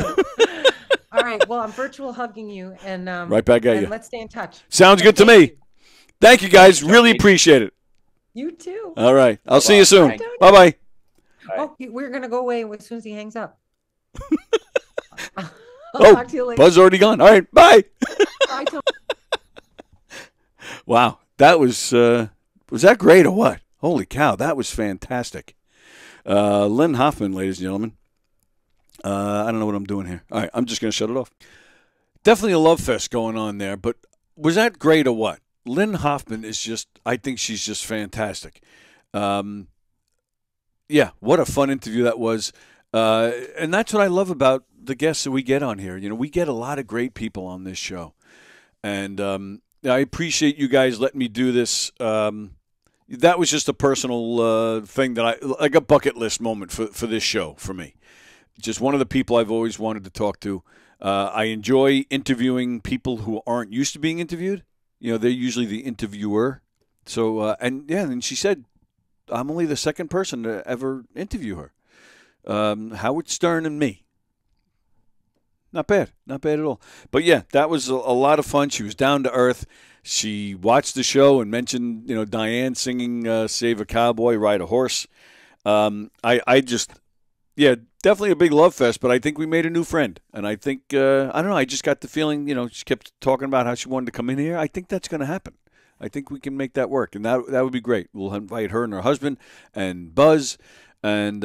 Speaker 11: All right. Well, I'm virtual hugging you, and
Speaker 10: right back at you.
Speaker 11: Let's stay in touch.
Speaker 10: Sounds good to me. Thank you, guys. Really appreciate it.
Speaker 11: You too.
Speaker 10: All right. I'll see you soon. Bye-bye.
Speaker 11: Oh, we're gonna go away as soon as he hangs up. I'll
Speaker 10: talk to you later. Buzz already gone. All right. Bye.
Speaker 11: Bye, Tony.
Speaker 10: Wow. That was that great or what? Holy cow. That was fantastic. Lynn Hoffman, ladies and gentlemen. I don't know what I'm doing here. All right, I'm just going to shut it off. Definitely a love fest going on there, but was that great or what? Lynn Hoffman is I think she's just fantastic. What a fun interview that was. And that's what I love about the guests that we get on here. We get a lot of great people on this show. And I appreciate you guys letting me do this. That was just a personal thing that like a bucket list moment for this show for me. Just one of the people I've always wanted to talk to. I enjoy interviewing people who aren't used to being interviewed. They're usually the interviewer. So, and she said, I'm only the second person to ever interview her. Howard Stern and me. Not bad at all. But yeah, that was a lot of fun. She was down to earth. She watched the show and mentioned, Diane singing Save a Cowboy, Ride a Horse. Definitely a big love fest, but I think we made a new friend. And I think, I don't know, I just got the feeling, she kept talking about how she wanted to come in here. I think that's going to happen. I think we can make that work, and that would be great. We'll invite her and her husband and Buzz, and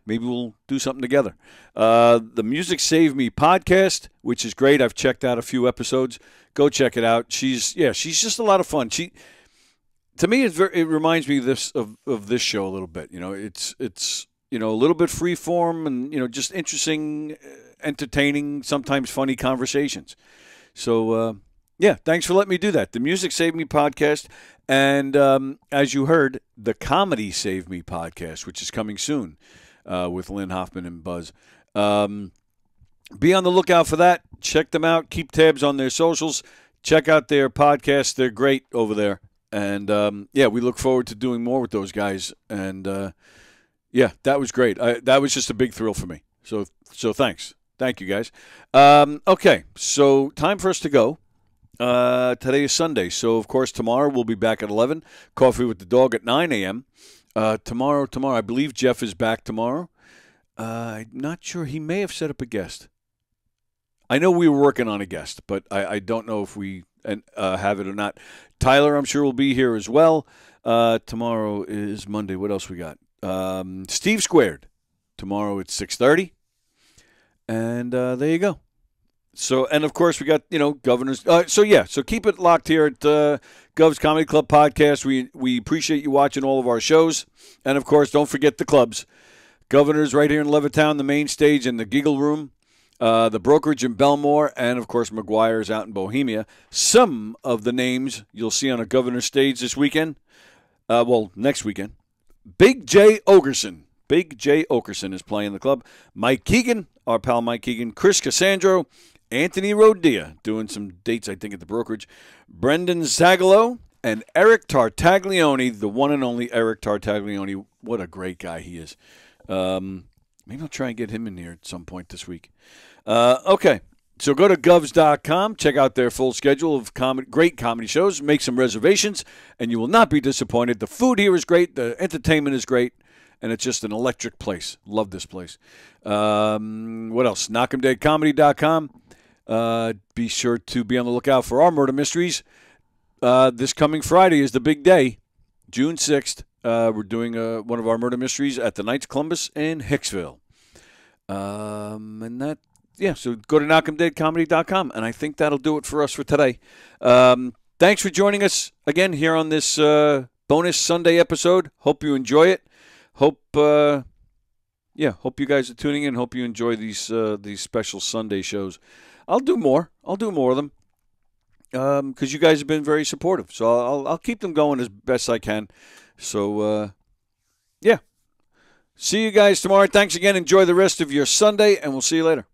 Speaker 10: maybe we'll do something together. The Music Save Me podcast, which is great. I've checked out a few episodes. Go check it out. She's just a lot of fun. To me, it reminds me of this show a little bit. It's a little bit free form and just interesting, entertaining, sometimes funny conversations. So thanks for letting me do that. The Music Save Me podcast, and as you heard, the Comedy Save Me podcast, which is coming soon with Lynn Hoffman and Buzz. Be on the lookout for that. Check them out. Keep tabs on their socials. Check out their podcasts. They're great over there. And, we look forward to doing more with those guys. And, that was great. That was just a big thrill for me. So thanks. Thank you, guys. Okay, so time for us to go. Today is Sunday, so, of course, tomorrow we'll be back at 11. Coffee with the Dog at 9 a.m. Tomorrow, I believe Jeff is back tomorrow. I'm not sure. He may have set up a guest. I know we were working on a guest, but I don't know if we have it or not. Tyler, I'm sure, will be here as well. Tomorrow is Monday. What else we got? Steve Squared. Tomorrow at 6:30. And there you go. So, and of course, we got, Governors. So keep it locked here at Gov's Comedy Club Podcast. We appreciate you watching all of our shows. And, of course, don't forget the clubs. Governors right here in Levittown, the main stage, and the Giggle Room. the Brokerage in Belmore, and, of course, McGuire's out in Bohemia. Some of the names you'll see on a governor's stage this weekend, next weekend. Big J. Ogerson. Big J. Ogerson is playing the club. Mike Keegan, our pal Mike Keegan. Chris Cassandro. Anthony Rodia doing some dates, I think, at the Brokerage. Brendan Zagalo and Eric Tartaglione, the one and only Eric Tartaglione. What a great guy he is. Maybe I'll try and get him in here at some point this week. Okay, so go to govs.com, check out their full schedule of great comedy shows, make some reservations, and you will not be disappointed. The food here is great, the entertainment is great, and it's just an electric place. Love this place. What else? KnockemDeadComedy.com. Be sure to be on the lookout for our murder mysteries. This coming Friday is the big day, June 6th. We're doing one of our murder mysteries at the Knights Columbus in Hicksville. So go to KnockemDeadComedy.com, and I think that'll do it for us for today. Thanks for joining us again here on this bonus Sunday episode. Hope you enjoy it. Hope you guys are tuning in. Hope you enjoy these special Sunday shows. I'll do more of them because you guys have been very supportive. So I'll keep them going as best I can. So, see you guys tomorrow. Thanks again. Enjoy the rest of your Sunday, and we'll see you later.